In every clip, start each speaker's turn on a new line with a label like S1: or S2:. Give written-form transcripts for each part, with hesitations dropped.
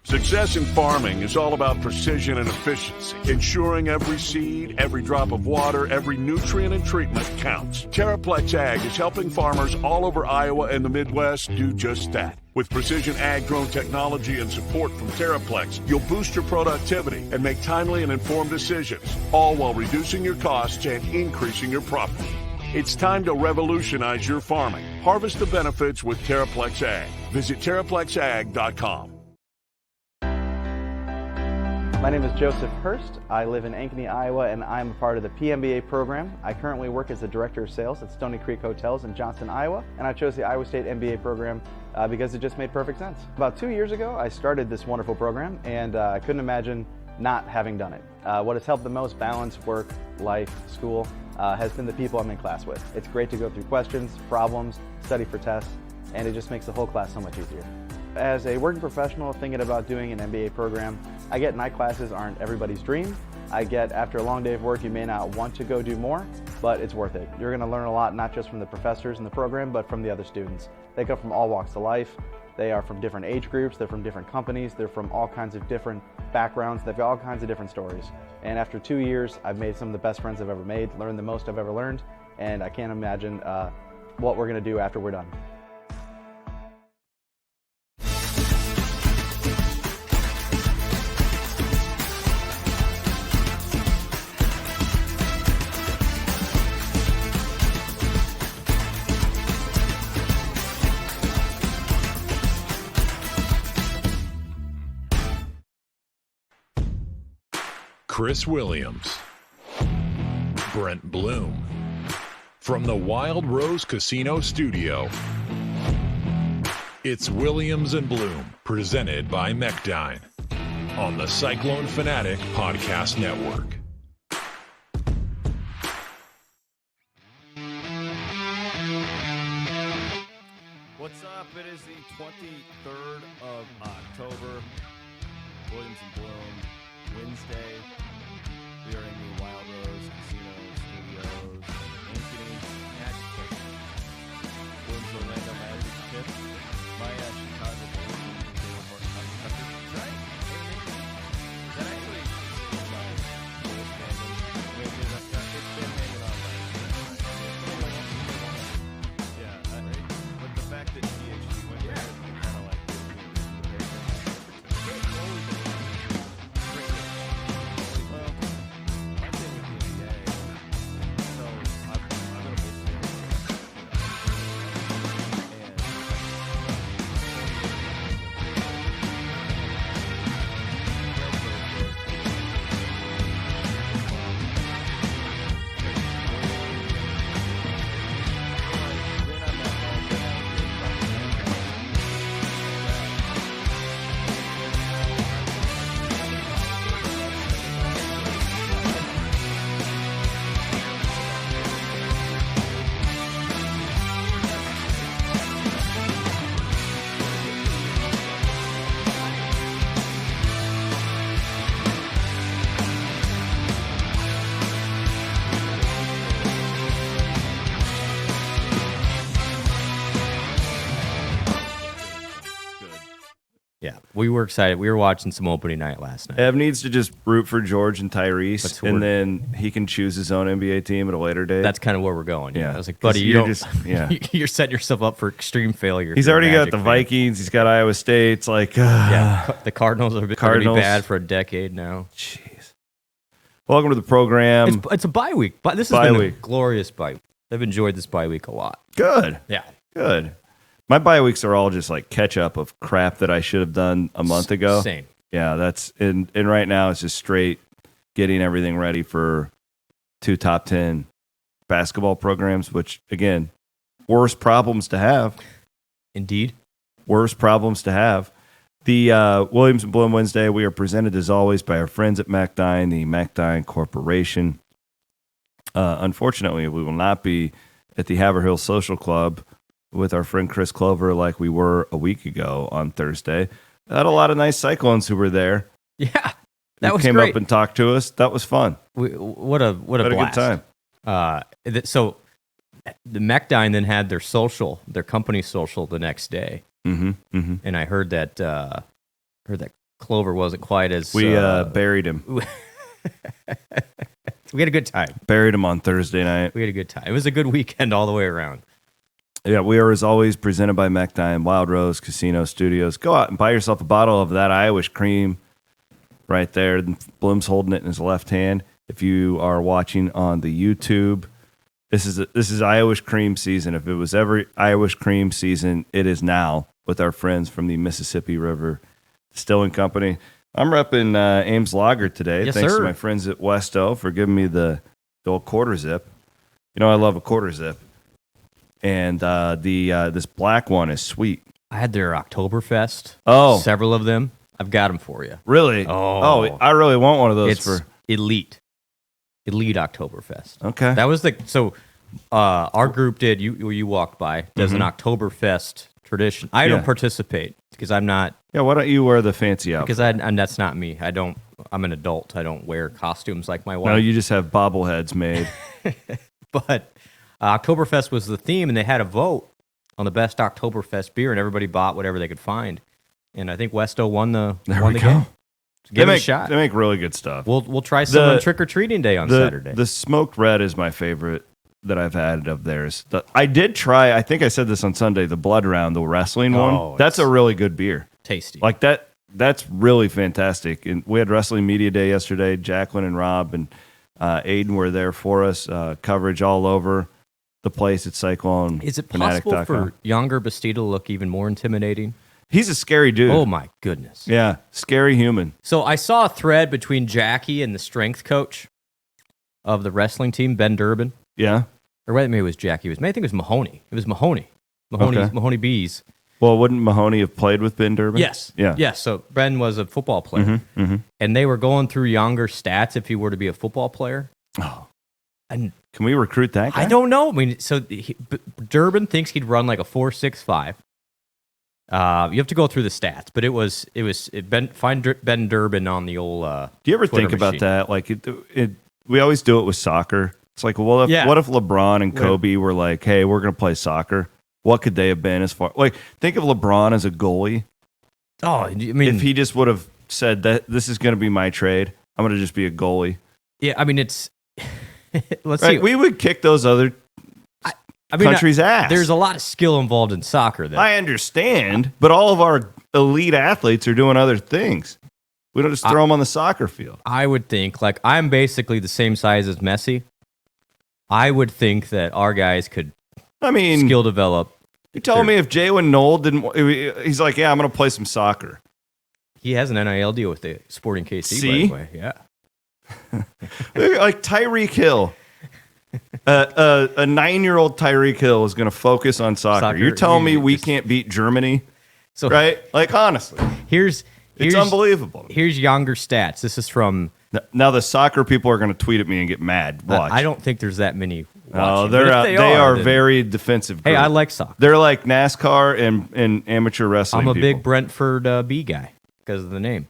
S1: Success in farming is all about precision and efficiency, ensuring every seed, every drop of water, every nutrient and treatment counts. TerraPlex Ag is helping farmers all over Iowa and the Midwest do just that. With precision ag-grown technology and support from TerraPlex, you'll boost your productivity and make timely and informed decisions, all while reducing your costs and increasing your profit. It's time to revolutionize your farming. Harvest the benefits with TerraPlex Ag. Visit TerraPlexAg.com.
S2: My name is Joseph Hurst. I live in Ankeny, Iowa, and I'm a part of the PMBA program. I currently work as the Director of Sales at Stony Creek Hotels in Johnston, Iowa, and I chose the Iowa State MBA program because it just made perfect sense. About 2 years ago, I started this wonderful program, and I couldn't imagine not having done it. What has helped the most balance work, life, school has been the people I'm in class with. It's great to go through questions, problems, study for tests, and it just makes the whole class so much easier. As a working professional thinking about doing an MBA program, I get night classes aren't everybody's dream. I get after a long day of work, you may not want to go do more, but it's worth it. You're going to learn a lot, not just from the professors in the program, but from the other students. They come from all walks of life. They are from different age groups. They're from different companies. They're from all kinds of different backgrounds. They've got all kinds of different stories. And after 2 years, I've made some of the best friends I've ever made, learned the most I've ever learned, and I can't imagine what we're going to do after we're done.
S3: Chris Williams, Brent Blum, from the Wild Rose Casino Studio. It's Williams and Blum, presented by Mechdyne, on the Cyclone Fanatic Podcast Network.
S4: What's up? It is the 23rd of October. Williams and Brent Wednesday. We are in the Wild Rose Casino Studios. Ankeny Magic. Blum's Orlando Magic tip. My Chicago Bulls. Right? Is that actually my Bulls fandom? It's been hanging on my yeah, but the fact that THC went there, kind of like
S5: Yeah, we were excited. We were watching some opening night last night.
S6: Ev needs to just root for George and Tyrese, and then he can choose his own NBA team at a later date.
S5: That's kind of where we're going.
S6: Yeah.
S5: I was like, buddy, you're
S6: you're
S5: setting yourself up for extreme failure.
S6: He's already got the Vikings. He's got Iowa State. It's like,
S5: the Cardinals are going to be bad for a decade now.
S6: Jeez. Welcome to the program.
S5: It's a bye week, but this has been a glorious bye week. I've enjoyed this bye week a lot.
S6: Good.
S5: Yeah.
S6: Good. My bye weeks are all just like catch up of crap that I should have done a month ago.
S5: Same.
S6: Yeah, that's and right now it's just straight getting everything ready for 2 top 10 basketball programs, which again, worst problems to have.
S5: Indeed.
S6: Worst problems to have. The Williams and Blum Wednesday, we are presented as always by our friends at Mechdyne, the Mechdyne Corporation. Unfortunately, we will not be at the Haverhill Social Club with our friend Chris Clover like we were a week ago on Thursday. Had a lot of nice Cyclones who were there.
S5: Yeah, that was
S6: came
S5: great.
S6: up and talked to us. That was fun.
S5: What a
S6: good time.
S5: So the Mechdyne then had their company social the next day.
S6: Mm-hmm. Mm-hmm.
S5: And I heard that Clover wasn't quite as
S6: We buried him.
S5: We had a good time.
S6: Buried him on Thursday night.
S5: We had a good time. It was a good weekend all the way around.
S6: Yeah, we are, as always, presented by Mechdyne, Wild Rose Casino Studios. Go out and buy yourself a bottle of that Irish cream right there. Blum's holding it in his left hand. If you are watching on the YouTube, this is Irish cream season. If it was ever Irish cream season, it is now with our friends from the Mississippi River Distilling Company. I'm repping Ames Lager today.
S5: Yes,
S6: Thanks
S5: sir.
S6: to my friends at Westo for giving me the old quarter zip. You know I love a quarter zip. And this black one is sweet.
S5: I had their Oktoberfest.
S6: Oh.
S5: Several of them. I've got them for you.
S6: Really?
S5: Oh.
S6: I really want one of those
S5: It's
S6: for.
S5: elite Oktoberfest.
S6: Okay.
S5: That was our group did. You walked by. Does an Oktoberfest tradition. I don't participate because I'm not.
S6: Yeah. Why don't you wear the fancy outfit?
S5: Because and that's not me. I don't. I'm an adult. I don't wear costumes like my wife.
S6: No, you just have bobbleheads made.
S5: But Oktoberfest was the theme, and they had a vote on the best Oktoberfest beer, and everybody bought whatever they could find. And I think Westo won the game. Give it a shot.
S6: They make really good stuff.
S5: We'll try some on Trick or Treating Day on Saturday.
S6: The smoked red is my favorite that I've had of theirs. I did try. I think I said this on Sunday. The Blood Round, the wrestling one. That's a really good beer.
S5: Tasty.
S6: Like that. That's really fantastic. And we had Wrestling Media Day yesterday. Jacqueline and Rob and Aiden were there for us. Coverage all over the place at Cyclone.
S5: Is it possible
S6: Fanatic.com.
S5: for younger Bastida to look even more intimidating?
S6: He's a scary dude.
S5: Oh my goodness.
S6: Yeah, scary human.
S5: So I saw a thread between Jackie and the strength coach of the wrestling team, Ben Durbin.
S6: Yeah.
S5: Or maybe it was Jackie. I think it was Mahoney. It was Mahoney.
S6: Okay.
S5: Mahoney Bees.
S6: Well, wouldn't Mahoney have played with Ben Durbin?
S5: Yes.
S6: Yeah.
S5: Yes. So Ben was a football player. And they were going through younger stats if he were to be a football player.
S6: Oh.
S5: And
S6: Can we recruit that guy?
S5: I don't know. I mean, so Durbin thinks he'd run like a 4.65. You have to go through the stats, but find Ben Durbin on the old.
S6: Do you ever
S5: Twitter
S6: think about
S5: machine.
S6: that? Like, we always do it with soccer. It's like, well, what if LeBron and Kobe were like, hey, we're going to play soccer? What could they have been as far? Like, think of LeBron as a goalie.
S5: Oh, I mean,
S6: If he just would have said that this is going to be my trade, I'm going to just be a goalie.
S5: yeah, I mean, it's. Let's
S6: Right?
S5: see.
S6: We would kick those other countries' ass.
S5: There's a lot of skill involved in soccer. Though.
S6: I understand, but all of our elite athletes are doing other things. We don't just throw them on the soccer field.
S5: I would think, like, I'm basically the same size as Messi. I would think that our guys could
S6: I mean,
S5: skill develop.
S6: you telling me if Jalen Knoll didn't, he's like, yeah, I'm going to play some soccer.
S5: He has an NIL deal with the Sporting KC,
S6: See?
S5: by the way. Yeah.
S6: Like Tyreek Hill. A 9-year-old Tyreek Hill is going to focus on soccer. You're telling me we can't beat Germany,
S5: So
S6: right? Like, honestly,
S5: here's
S6: it's unbelievable.
S5: Here's younger stats. This is from.
S6: Now the soccer people are going to tweet at me and get mad. Watch.
S5: I don't think there's that many.
S6: Oh,
S5: watching, but if
S6: they are
S5: then-
S6: very defensive.
S5: Hey,
S6: group.
S5: I like soccer.
S6: They're like NASCAR and amateur wrestling.
S5: I'm a
S6: people.
S5: big Brentford B guy because of the name.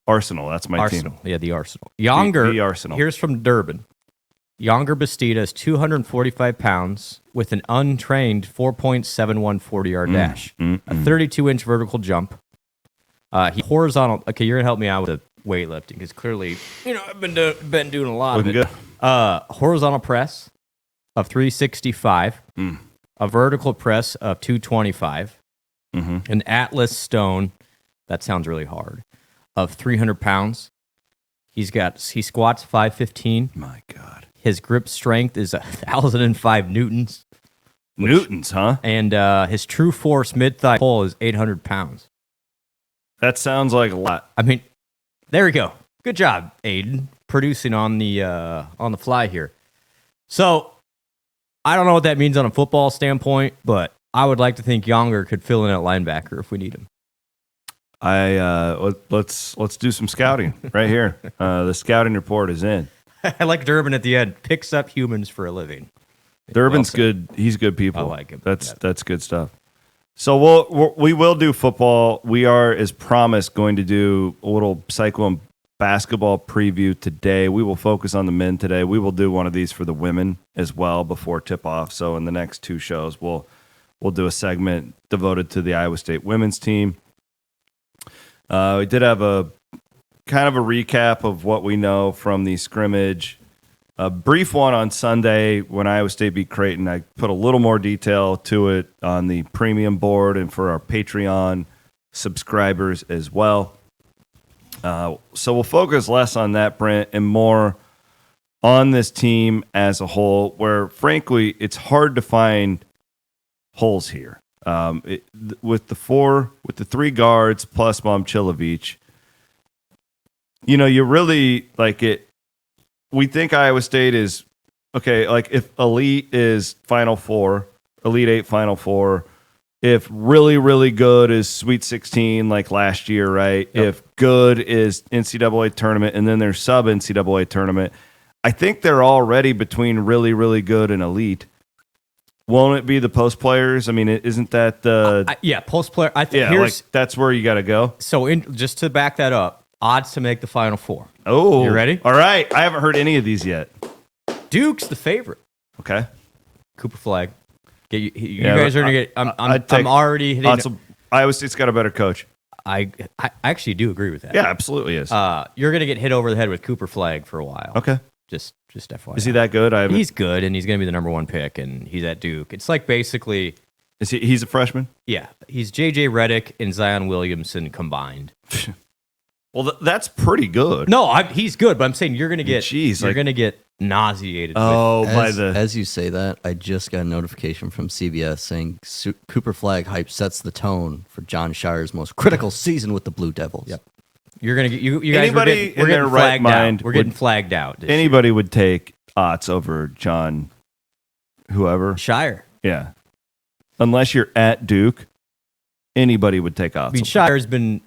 S6: Arsenal. That's my
S5: Arsenal.
S6: team.
S5: Yeah, the Arsenal. Younger.
S6: The Arsenal.
S5: Here's from Durban. Younger Bastida is 245 pounds with an untrained 4.71 40-yard dash, a 32-inch vertical jump. He horizontal. Okay, you're gonna help me out with the weightlifting because clearly, I've been doing a lot of it.
S6: Good.
S5: Horizontal press of 365, a vertical press of 225, an Atlas stone. That sounds really hard. Of 300 pounds. He squats 515.
S6: My God.
S5: His grip strength is 1,005 newtons.
S6: Newtons, huh?
S5: And his true force mid-thigh pull is 800 pounds.
S6: That sounds like a lot.
S5: I mean, there we go. Good job, Aiden, producing on the fly here. So, I don't know what that means on a football standpoint, but I would like to think Younger could fill in at linebacker if we need him.
S6: Let's do some scouting right here. The scouting report is in.
S5: I like Durbin at the end. Picks up humans for a living.
S6: Durbin's good. He's good people.
S5: I like him.
S6: That's good stuff. So we will do football. We are, as promised, going to do a little Cyclone basketball preview today. We will focus on the men today. We will do one of these for the women as well before tip off. So in the next two shows, we'll do a segment devoted to the Iowa State women's team. We did have a kind of a recap of what we know from the scrimmage. A brief one on Sunday when Iowa State beat Creighton. I put a little more detail to it on the premium board and for our Patreon subscribers as well. So we'll focus less on that, Brent, and more on this team as a whole, where, frankly, it's hard to find holes here. With the three guards plus Momcilovic, you really like it. We think Iowa State is okay. Like if elite is Final Four, Elite Eight, Final Four. If really, really good is Sweet 16 like last year, right? Yep. If good is NCAA tournament, and then there's sub NCAA tournament. I think they're already between really, really good and elite. Won't it be the post players? I mean, isn't that the
S5: post player? I think
S6: that's where you got to go.
S5: So just to back that up. Odds to make the Final Four.
S6: Oh.
S5: You ready?
S6: All right. I haven't heard any of these yet.
S5: Duke's the favorite.
S6: Okay.
S5: Cooper Flag. You guys are going to get... I'm already hitting...
S6: Iowa State's got a better coach.
S5: I actually do agree with that.
S6: Yeah, absolutely is.
S5: You're going to get hit over the head with Cooper Flag for a while.
S6: Okay.
S5: Just FYI.
S6: Is he that good?
S5: He's good, and he's going to be the number one pick, and he's at Duke. It's like basically...
S6: He's a freshman?
S5: Yeah. He's J.J. Redick and Zion Williamson combined.
S6: Well, that's pretty good.
S5: No, he's good, but I'm saying you're gonna get gonna get nauseated.
S7: As you say that, I just got a notification from CBS saying Cooper Flag hype sets the tone for John Shire's most critical season with the Blue Devils.
S5: Yep. You're gonna get you guys.
S6: Anybody in their right mind?
S5: We're getting flagged out.
S6: Anybody would take Otts over John, whoever
S5: Shire.
S6: Yeah, unless you're at Duke, anybody would take Otts.
S5: I mean, Shire's been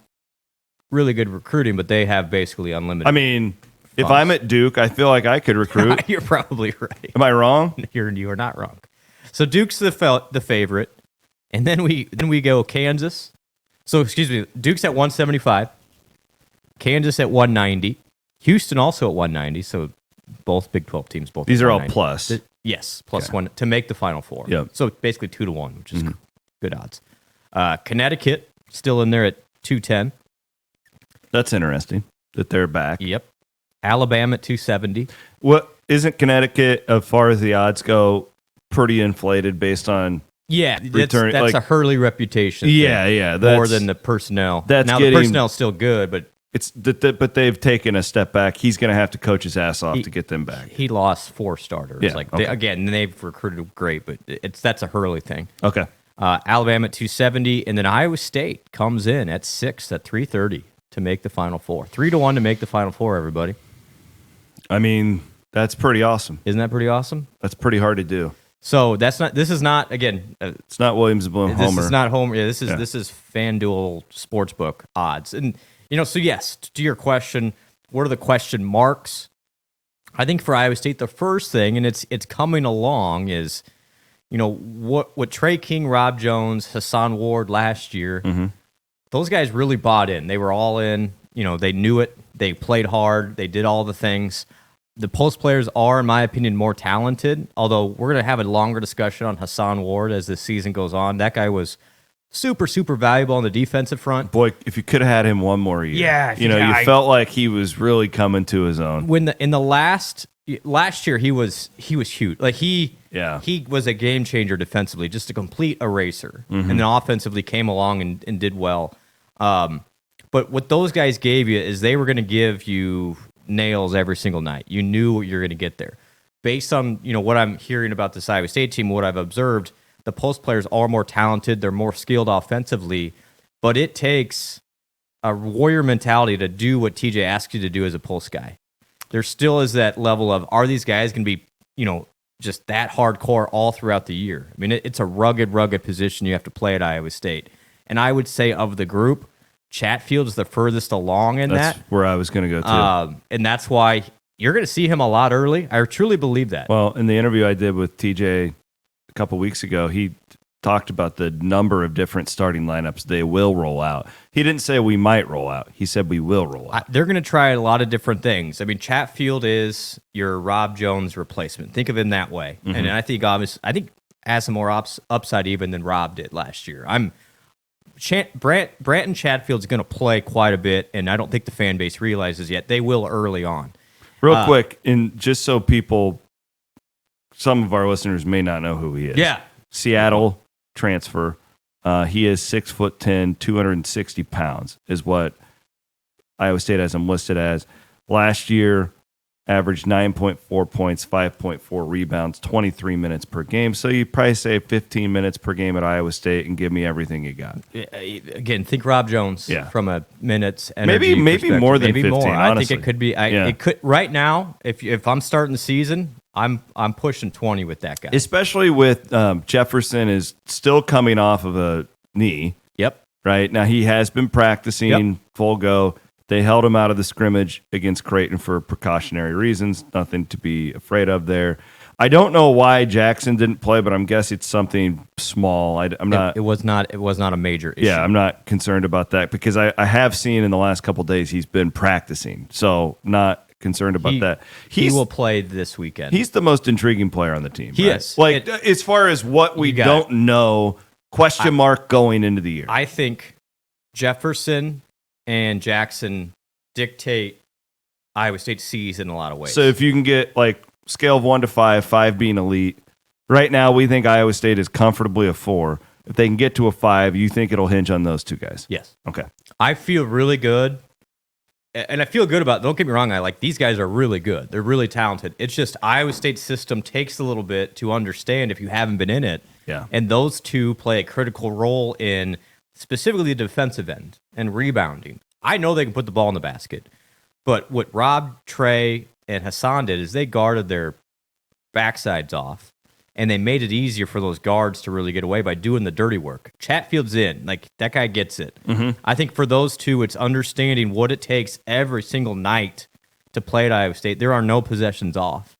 S5: really good recruiting, but they have basically unlimited.
S6: I mean, if I'm at Duke, I feel like I could recruit.
S5: You're probably right.
S6: Am I wrong?
S5: You are not wrong. So Duke's the favorite, and then we go Kansas. So excuse me, Duke's at 175, Kansas at 190, Houston also at 190. So both Big 12 teams, both
S6: these are all plus.
S5: Yes, plus one to make the Final Four.
S6: Yep.
S5: So basically 2-1, which is good odds. Connecticut still in there at 210.
S6: That's interesting that they're back.
S5: Yep. Alabama at 270.
S6: What isn't Connecticut, as far as the odds go, pretty inflated based on?
S5: Yeah, that's a Hurley reputation.
S6: Yeah,
S5: more than the personnel. The personnel's still good, but
S6: but they've taken a step back. He's going to have to coach his ass off to get them back.
S5: He lost 4 starters.
S6: Yeah,
S5: they've recruited great, but that's a Hurley thing.
S6: Okay.
S5: Alabama at 270, and then Iowa State comes in at 6 at 330. To make the Final Four. 3-1 to make the Final Four, everybody.
S6: I mean, that's pretty awesome.
S5: Isn't that pretty awesome?
S6: That's pretty hard to do.
S5: So this is not, again...
S6: it's not Williams and Blum Homer.
S5: This is not Homer. Yeah, this is FanDuel Sportsbook odds. And, so yes, to your question, what are the question marks? I think for Iowa State, the first thing, and it's coming along, is, what Trey King, Rob Jones, Hassan Ward last year... Mm-hmm. Those guys really bought in. They were all in. They knew it. They played hard. They did all the things. The post players are, in my opinion, more talented, although we're going to have a longer discussion on Hassan Ward as the season goes on. That guy was super, super valuable on the defensive front.
S6: Boy, if you could have had him one more year.
S5: Yeah.
S6: You felt like he was really coming to his own.
S5: In the last year, he was huge. Like he was a game changer defensively, just a complete eraser. Mm-hmm. And then offensively came along and did well. But what those guys gave you is they were going to give you nails every single night. You knew what you're going to get there. Based on what I'm hearing about this Iowa State team, what I've observed, the post players are more talented. They're more skilled offensively, but it takes a warrior mentality to do what TJ asks you to do as a post guy. There still is that level of, are these guys going to be, just that hardcore all throughout the year? I mean, it's a rugged position you have to play at Iowa State. And I would say of the group, Chatfield's the furthest along in that.
S6: That's where I was going to go too.
S5: And that's why you're going to see him a lot early. I truly believe that.
S6: Well, in the interview I did with TJ a couple weeks ago, he talked about the number of different starting lineups they will roll out. He didn't say we might roll out. He said we will roll out.
S5: They're going to try a lot of different things. I mean, Chatfield is your Rob Jones replacement. Think of him that way. Mm-hmm. And I think has some more upside even than Rob did last year. Branton Chatfield's going to play quite a bit, and I don't think the fan base realizes yet. They will early on.
S6: Real quick, and just so people, some of our listeners may not know who he is.
S5: Yeah.
S6: Seattle transfer. He is 6'10", 260 pounds is what Iowa State has him listed as. Last year, averaged 9.4 points, 5.4 rebounds, 23 minutes per game. So you probably say 15 minutes per game at Iowa State and give me everything you got.
S5: Again, think Rob Jones from a minutes
S6: maybe more than 15. Honestly.
S5: I think it could be. It could right now. If I'm starting the season, I'm pushing 20 with that guy.
S6: Especially with Jefferson is still coming off of a knee.
S5: Yep.
S6: Right now he has been practicing full go. They held him out of the scrimmage against Creighton for precautionary reasons. Nothing to be afraid of there. I don't know why Jackson didn't play, but I'm guessing it's something small. I'm not.
S5: It was not a major issue.
S6: Yeah, I'm not concerned about that because I have seen in the last couple of days he's been practicing, so not concerned about that.
S5: He will play this weekend.
S6: He's the most intriguing player on the team.
S5: He is.
S6: Like as far as what we don't know, question mark going into the year.
S5: I think Jefferson and Jackson dictate Iowa State's season in a lot of ways.
S6: So if you can get like scale of 1 to 5, 5 being elite, right now we think Iowa State is comfortably a 4. If they can get to a 5, you think it'll hinge on those two guys?
S5: Yes.
S6: Okay.
S5: I feel really good, and I feel good about. Don't get me wrong. These guys are really good. They're really talented. It's just Iowa State's system takes a little bit to understand if you haven't been in it.
S6: Yeah.
S5: And those two play a critical role in specifically the defensive end and rebounding. I know they can put the ball in the basket, but what Rob, Trey, and Hassan did is they guarded their backsides off, and they made it easier for those guards to really get away by doing the dirty work. Chatfield's in. Like, that guy gets it.
S6: Mm-hmm.
S5: I think for those two, it's understanding what it takes every single night to play at Iowa State. There are no possessions off.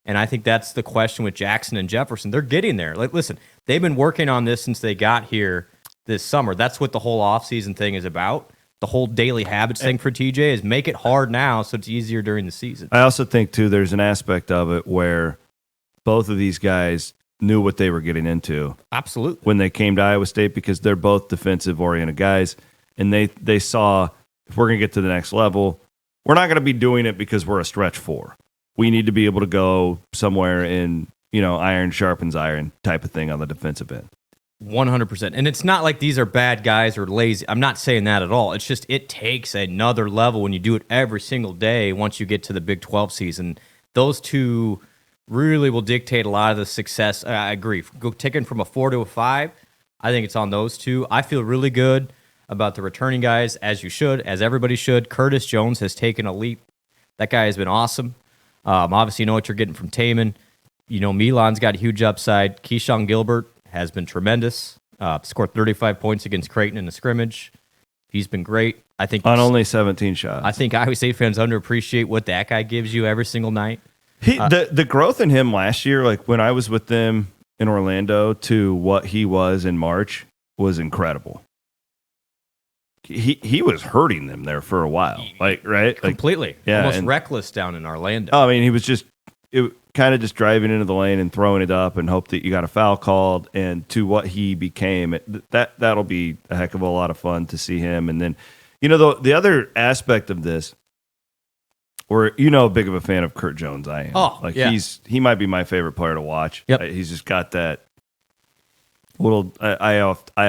S5: And I think that's the question with Jackson and Jefferson. They're getting there. Like, listen, they've been working on this since they got here this summer. That's what the whole offseason thing is about. The whole daily habits thing for TJ is make it hard now so it's easier during the season.
S6: I also think, too, there's an aspect of it where both of these guys knew what they were getting into.
S5: Absolutely.
S6: When they came to Iowa State because they're both defensive-oriented guys, and they saw if we're going to get to the next level, we're not going to be doing it because we're a stretch 4. We need to be able to go somewhere in, iron sharpens iron type of thing on the defensive end.
S5: 100%. And it's not like these are bad guys or lazy. I'm not saying that at all. It's just it takes another level when you do it every single day once you get to the Big 12 season. Those two really will dictate a lot of the success. I agree. Taking from a 4 to a 5, I think it's on those two. I feel really good about the returning guys, as you should, as everybody should. Curtis Jones has taken a leap. That guy has been awesome. Obviously, you know what you're getting from Taman. Milan's got a huge upside. Keyshawn Gilbert has been tremendous. Scored 35 points against Creighton in the scrimmage. He's been great. I think
S6: on only 17 shots.
S5: I think Iowa State fans underappreciate what that guy gives you every single night.
S6: The growth in him last year, like when I was with them in Orlando, to what he was in March, was incredible. He was hurting them there for a while, right?
S5: Completely,
S6: yeah,
S5: almost reckless down in Orlando.
S6: I mean, he was just kind of just driving into the lane and throwing it up and hope that you got a foul called. And to what he became, that'll be a heck of a lot of fun to see him. And then, the other aspect of this, or big of a fan of Kurt Jones I am.
S5: Oh, yeah.
S6: He might be my favorite player to watch.
S5: Yep.
S6: He's just got that little. I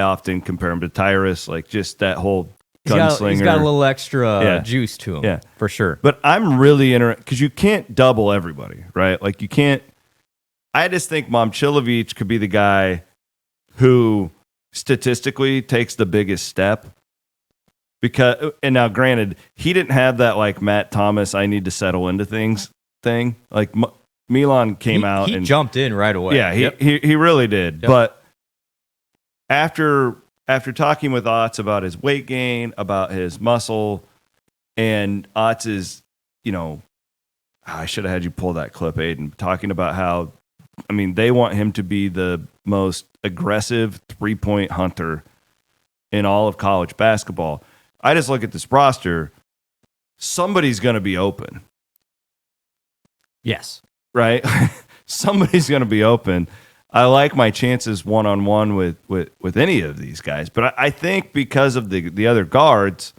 S6: often compare him to Tyrus, like just that whole gunslinger.
S5: He's got a little extra juice to him, for sure.
S6: But I'm really interested because you can't double everybody, right? Like you can't. I just think Momcilovic could be the guy who statistically takes the biggest step. Because, and now granted, he didn't have that like Matt Thomas, I need to settle into things thing. Like Milan came out and
S5: jumped in right away.
S6: Yeah, he really did. Yep. But after talking with Otts about his weight gain, about his muscle, and Otts is, I should have had you pull that clip, Aiden, talking about how, they want him to be the most aggressive 3-point hunter in all of college basketball. I just look at this roster, somebody's going to be open.
S5: Yes.
S6: Right? Somebody's going to be open. I like my chances one-on-one with any of these guys. But I think because of the other guards,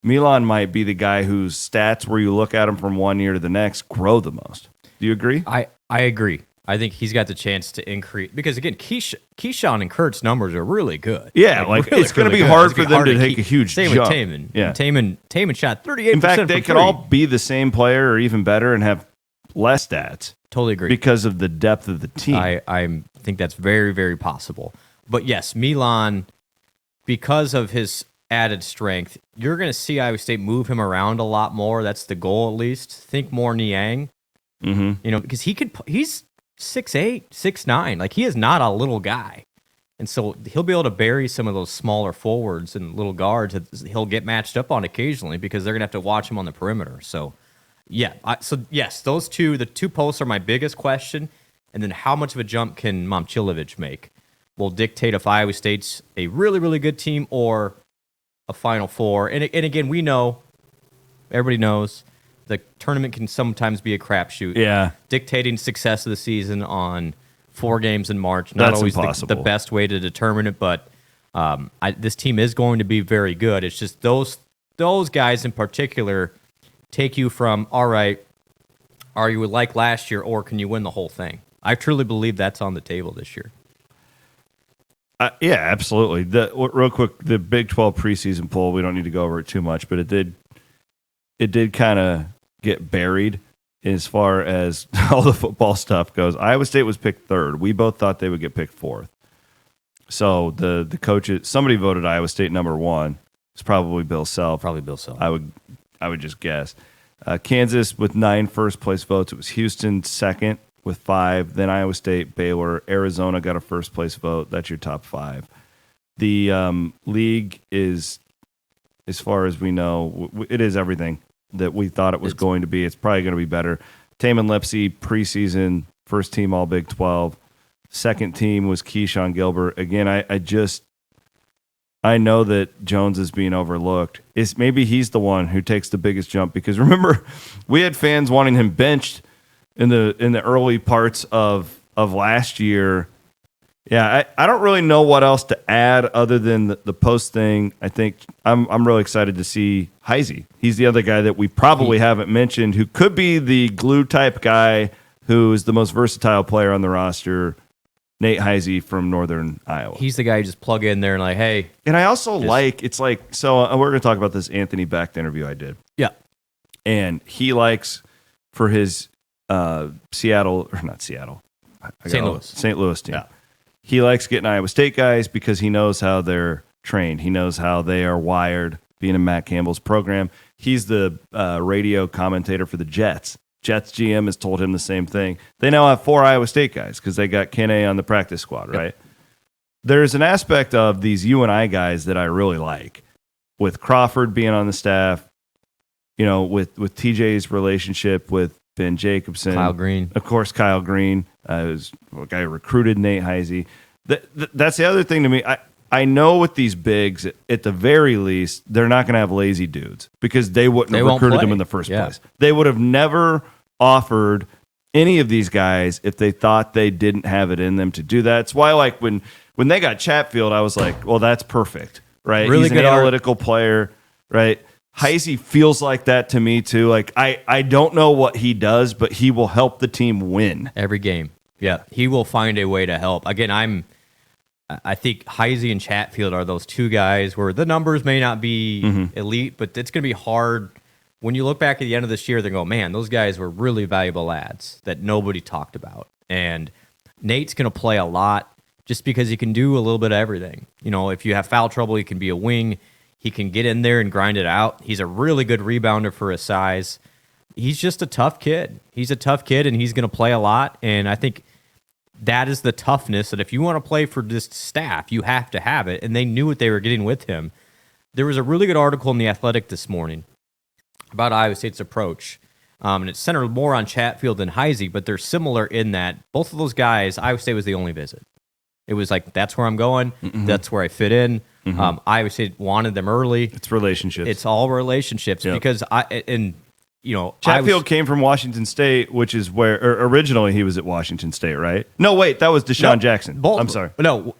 S6: Milan might be the guy whose stats, where you look at him from one year to the next, grow the most. Do you agree?
S5: I agree. I think he's got the chance to increase because again, Keyshawn and Kurt's numbers are really good.
S6: Yeah, it's going to be hard for them to take a huge
S5: jump. Same with Taman.
S6: Yeah,
S5: Taman shot 38%.
S6: In fact, they could all be the same player or even better and have less stats.
S5: Totally agree.
S6: Because of the depth of the team.
S5: I think that's very, very possible. But yes, Milan, because of his added strength, you're going to see Iowa State move him around a lot more. That's the goal, at least. Think more Niang.
S6: Mm-hmm.
S5: Because he's 6'8", 6'9". Like, he is not a little guy. And so he'll be able to bury some of those smaller forwards and little guards that he'll get matched up on occasionally because they're going to have to watch him on the perimeter. So, yeah. Yes, the two posts are my biggest question. And then how much of a jump can Momcilovic make will dictate if Iowa State's a really, really good team or a Final Four. And again, everybody knows, the tournament can sometimes be a crapshoot.
S6: Yeah.
S5: Dictating success of the season on 4 games in March, not
S6: That's
S5: always
S6: impossible.
S5: the best way to determine it, but this team is going to be very good. It's just those guys in particular take you from, all right, are you like last year, or can you win the whole thing? I truly believe that's on the table this year.
S6: Yeah, absolutely. Real quick, the Big 12 preseason poll, we don't need to go over it too much, but it did kind of get buried as far as all the football stuff goes. Iowa State was picked 3rd. We both thought they would get picked 4th. So the coaches, somebody voted Iowa State number 1. It's probably Bill Self.
S5: Probably Bill Self.
S6: I would just guess. Kansas with 9 first-place votes. It was Houston 2nd with 5. Then Iowa State, Baylor. Arizona got a first-place vote. That's your top 5. The league is, as far as we know, it is everything that we thought it was going to be. It's probably going to be better. Taman Lipsey, preseason, first team All Big 12. Second team was Keyshawn Gilbert. Again, I know that Jones is being overlooked. Maybe he's the one who takes the biggest jump, because remember, we had fans wanting him benched in the early parts of last year. Yeah, I don't really know what else to add other than the post thing. I think I'm really excited to see Heisey. He's the other guy that we probably haven't mentioned, who could be the glue type guy, who is the most versatile player on the roster. Nate Heisey from Northern Iowa.
S5: He's the guy you just plug in there and like, hey.
S6: And I also we're going to talk about this Anthony Becht interview I did.
S5: Yeah.
S6: And he likes for his St. Louis team.
S5: Yeah.
S6: He likes getting Iowa State guys because he knows how they're trained. He knows how they are wired, being in Matt Campbell's program. He's the radio commentator for the Jets. Jets GM has told him the same thing. They now have 4 Iowa State guys because they got Kene on the practice squad, right? Yep. There's an aspect of these UNI guys that I really like, with Crawford being on the staff, with TJ's relationship with Ben Jacobson.
S5: Kyle Green.
S6: Of course, Kyle Green was a guy who recruited Nate Heisey. That's the other thing to me. I know with these bigs, at the very least, they're not going to have lazy dudes because they wouldn't have recruited them in the first place. They would have never offered any of these guys if they thought they didn't have it in them to do that. It's why, like, when they got Chatfield, I was like, well, that's perfect, right?
S5: Really
S6: He's an analytical player, right? Heisey feels like that to me, too. Like, I don't know what he does, but he will help the team win.
S5: Every game. Yeah, he will find a way to help. Again, I think Heisey and Chatfield are those 2 guys where the numbers may not be elite, but it's going to be hard. When you look back at the end of this year, they go, man, those guys were really valuable lads that nobody talked about. And Nate's going to play a lot just because he can do a little bit of everything. If you have foul trouble, he can be a wing. He can get in there and grind it out. He's a really good rebounder for his size. He's just a tough kid. He's a tough kid, and he's going to play a lot. And I think that is the toughness that if you want to play for this staff, you have to have it. And they knew what they were getting with him. There was a really good article in The Athletic this morning about Iowa State's approach. And it's centered more on Chatfield than Heisey, but they're similar in that both of those guys, Iowa State was the only visit. It was like, that's where I'm going. Mm-hmm. That's where I fit in. Mm-hmm. Iowa State wanted them early.
S6: It's relationships.
S5: It's all relationships because
S6: Chatfield came from Washington State, which is where originally he was at Washington State, right? No, wait, that was Deshaun Jackson. I'm sorry.
S5: No,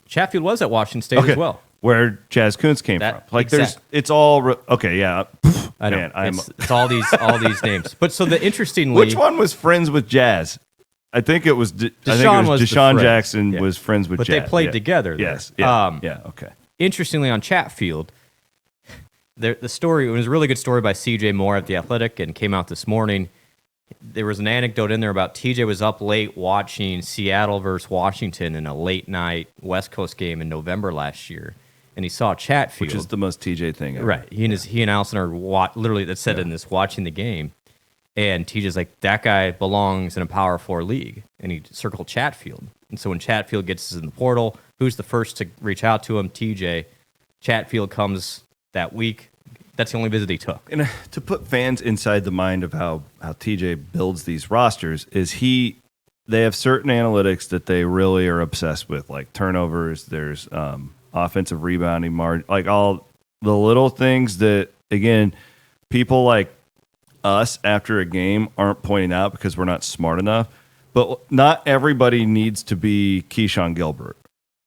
S5: Chatfield was at Washington State as well.
S6: Where Jazz Kuntz came from. Like it's all okay, yeah.
S5: I know. Man, it's all these names. But so the interestingly,
S6: which one was friends with Jazz? I think it was Deshaun Jackson was friends with
S5: Jazz. But they played together.
S6: Yes. Yeah. Okay.
S5: Interestingly, on Chatfield, the story, it was a really good story by CJ Moore at The Athletic and came out this morning. There was an anecdote in there about TJ was up late watching Seattle versus Washington in a late night West Coast game in November last year. And he saw Chatfield.
S6: Which is the most TJ thing ever.
S5: Right. He and Allison are literally, that said in this, watching the game. And TJ's like, that guy belongs in a Power 4 league. And he circled Chatfield. And so when Chatfield gets in the portal, who's the first to reach out to him? TJ. Chatfield comes that week. That's the only visit he took.
S6: And to put fans inside the mind of how TJ builds these rosters is they have certain analytics that they really are obsessed with, like turnovers, there's offensive rebounding margin, like all the little things that, again, people like us after a game aren't pointing out because we're not smart enough. But not everybody needs to be Keyshawn Gilbert,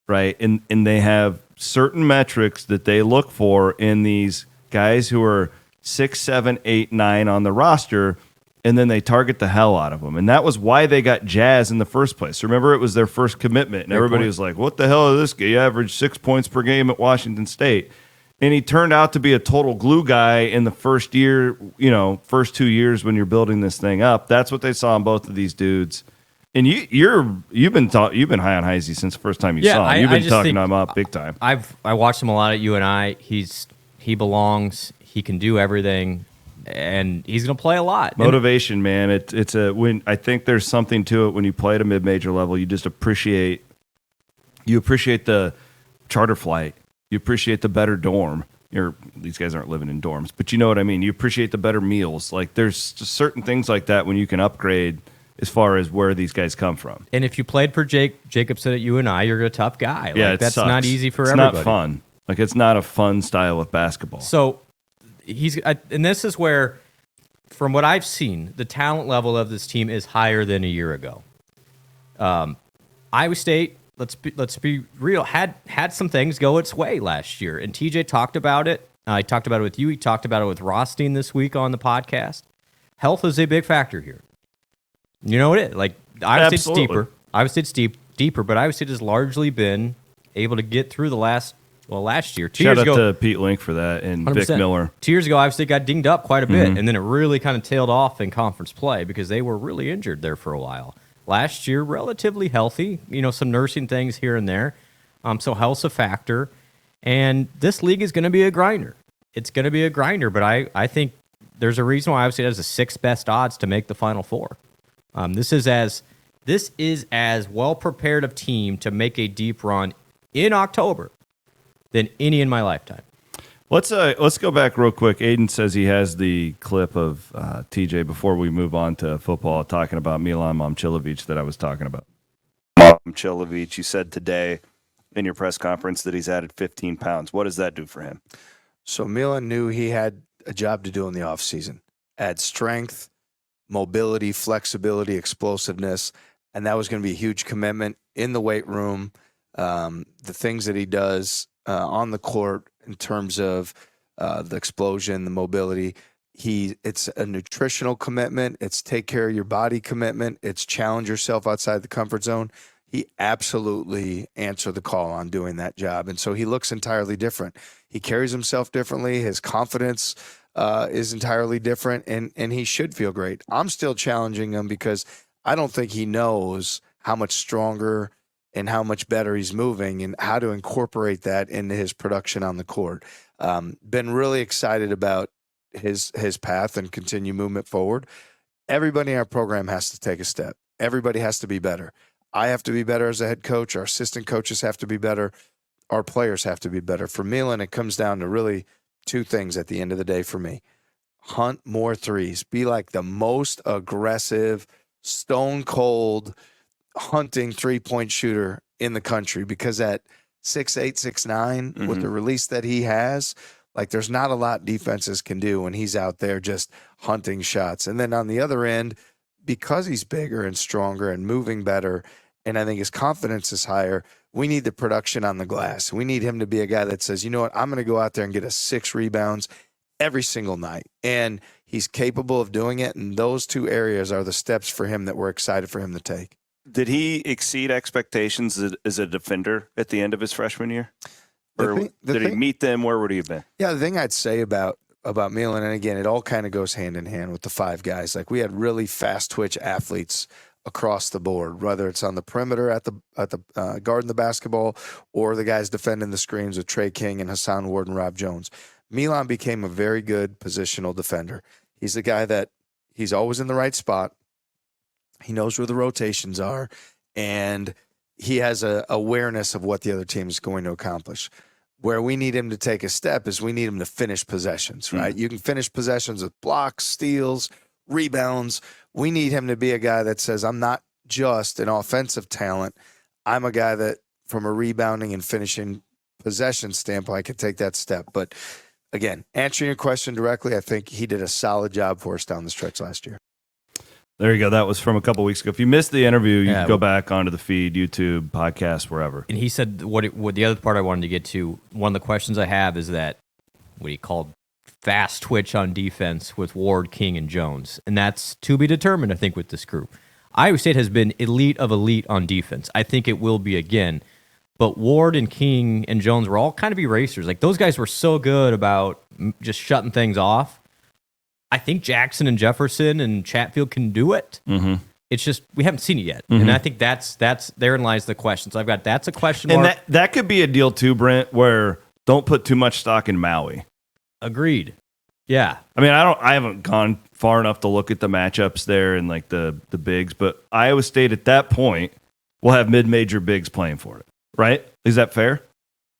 S6: right? And they have certain metrics that they look for in these guys who are 6, 7, 8, 9 on the roster, and then they target the hell out of them. And that was why they got Jazz in the first place. Remember, it was their first commitment, and everybody was like, what the hell is this guy? He averaged 6 points per game at Washington State. And he turned out to be a total glue guy in the first year, first 2 years when you're building this thing up. That's what they saw in both of these dudes. And you've been high on Heisey since the first time you saw him. You've been talking him up big time.
S5: I watched him a lot at UNI. He belongs. He can do everything, and he's going to play a lot.
S6: Motivation, man. I think there's something to it when you play at a mid-major level. You just appreciate the charter flight. You appreciate the better dorm. These guys aren't living in dorms, but you know what I mean. You appreciate the better meals. Like there's just certain things like that when you can upgrade as far as where these guys come from.
S5: And if you played for Jacobson at UNI, you're a tough guy. That's sucks. Not easy for everybody.
S6: It's not fun. Like it's not a fun style of basketball.
S5: So and this is where, from what I've seen, the talent level of this team is higher than a year ago. Iowa State, let's be real, had some things go its way last year, and TJ talked about it. He talked about it with you. He talked about it with Rothstein this week on the podcast. Health is a big factor here. You know it is. Like Iowa State's deeper. Iowa State's deeper, but Iowa State has largely been able to get through last year.
S6: Shout out to Pete Link for that and 100%. Vic Miller.
S5: 2 years ago, Iowa State got dinged up quite a bit, and then it really kind of tailed off in conference play because they were really injured there for a while. Last year, relatively healthy, some nursing things here and there. So health's a factor. And this league is going to be a grinder. It's going to be a grinder, but I think there's a reason why Iowa State has the 6th best odds to make the Final Four. This is as well-prepared of team to make a deep run in October than any in my lifetime.
S6: Let's go back real quick. Aiden says he has the clip of TJ before we move on to football, talking about Milan Momcilovic that I was talking about. Momcilovic, you said today in your press conference that he's added 15 pounds. What does that do for him?
S8: So Milan knew he had a job to do in the offseason. Add strength, mobility, flexibility, explosiveness, and that was going to be a huge commitment in the weight room. The things that he does on the court in terms of the explosion, the mobility, it's a nutritional commitment. It's take care of your body commitment. It's challenge yourself outside the comfort zone. He absolutely answered the call on doing that job. And so he looks entirely different. He carries himself differently. His confidence is entirely different, and he should feel great. I'm still challenging him because I don't think he knows how much stronger and how much better he's moving and how to incorporate that into his production on the court. Been really excited about his path and continue movement forward. Everybody in our program has to take a step. Everybody has to be better. I have to be better as a head coach. Our assistant coaches have to be better. Our players have to be better. For Milan, it comes down to really two things at the end of the day for me. Hunt more threes. Be like the most aggressive, stone cold, hunting three-point shooter in the country, because at 6'8", 6'9", with the release that he has, Like there's not a lot defenses can do when he's out there just hunting shots. And then on the other end, because he's bigger and stronger and moving better, and I think his confidence is higher, we need the production on the glass. We need him to be a guy that says, you know what, I'm going to go out there and get us 6 rebounds every single night. And he's capable of doing it. And those 2 areas are the steps for him that we're excited for him to take.
S6: Did he exceed expectations as a defender at the end of his freshman year? Or did he meet them? Where would he have been?
S8: Yeah, the thing I'd say about Milan, and again, it all kind of goes hand in hand with the 5 guys. Like we had really fast twitch athletes across the board, whether it's on the perimeter at the guarding the basketball or the guys defending the screens with Trey King and Hassan Ward and Rob Jones. Milan became a very good positional defender. He's the guy that he's always in the right spot. He knows where the rotations are, and he has a awareness of what the other team is going to accomplish. Where we need him to take a step is we need him to finish possessions, right? You can finish possessions with blocks, steals, rebounds. We need him to be a guy that says, I'm not just an offensive talent. I'm a guy that from a rebounding and finishing possession standpoint, I could take that step. But again, answering your question directly, I think he did a solid job for us down the stretch last year.
S6: There you go. That was from a couple weeks ago. If you missed the interview, you can go back onto the feed, YouTube, podcast, wherever.
S5: And he said what the other part I wanted to get to, one of the questions I have is that what he called fast twitch on defense with Ward, King, and Jones. And that's to be determined, I think, with this group. Iowa State has been elite of elite on defense. I think it will be again. But Ward and King and Jones were all kind of erasers. Like those guys were so good about just shutting things off. I think Jackson and Jefferson and Chatfield can do it. Mm-hmm. It's just we haven't seen it yet, and I think that's therein lies the question. So I've got that's a question mark.
S6: And that could be a deal too, Brent, where don't put too much stock in Maui.
S5: Agreed. Yeah.
S6: I mean, I haven't gone far enough to look at the matchups there and like the bigs, but Iowa State at that point will have mid-major bigs playing for it, right? Is that fair?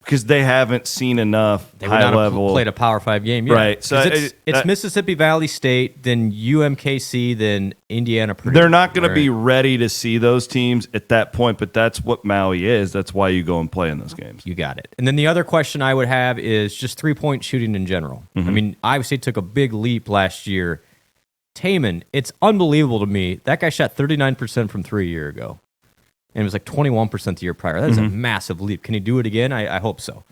S6: Because they haven't seen enough
S5: they would
S6: high
S5: not
S6: level.
S5: Have played a Power 5 game yet.
S6: Right. So
S5: it's Mississippi Valley State, then UMKC, then Indiana Purdue.
S6: They're not going to be ready to see those teams at that point, but that's what Maui is. That's why you go and play in those games.
S5: You got it. And then the other question I would have is just 3-point shooting in general. I mean, Iowa State took a big leap last year. Taman, it's unbelievable to me. That guy shot 39% from 3 a year ago. And it was like 21% the year prior. That is a massive leap. Can he do it again? I hope so.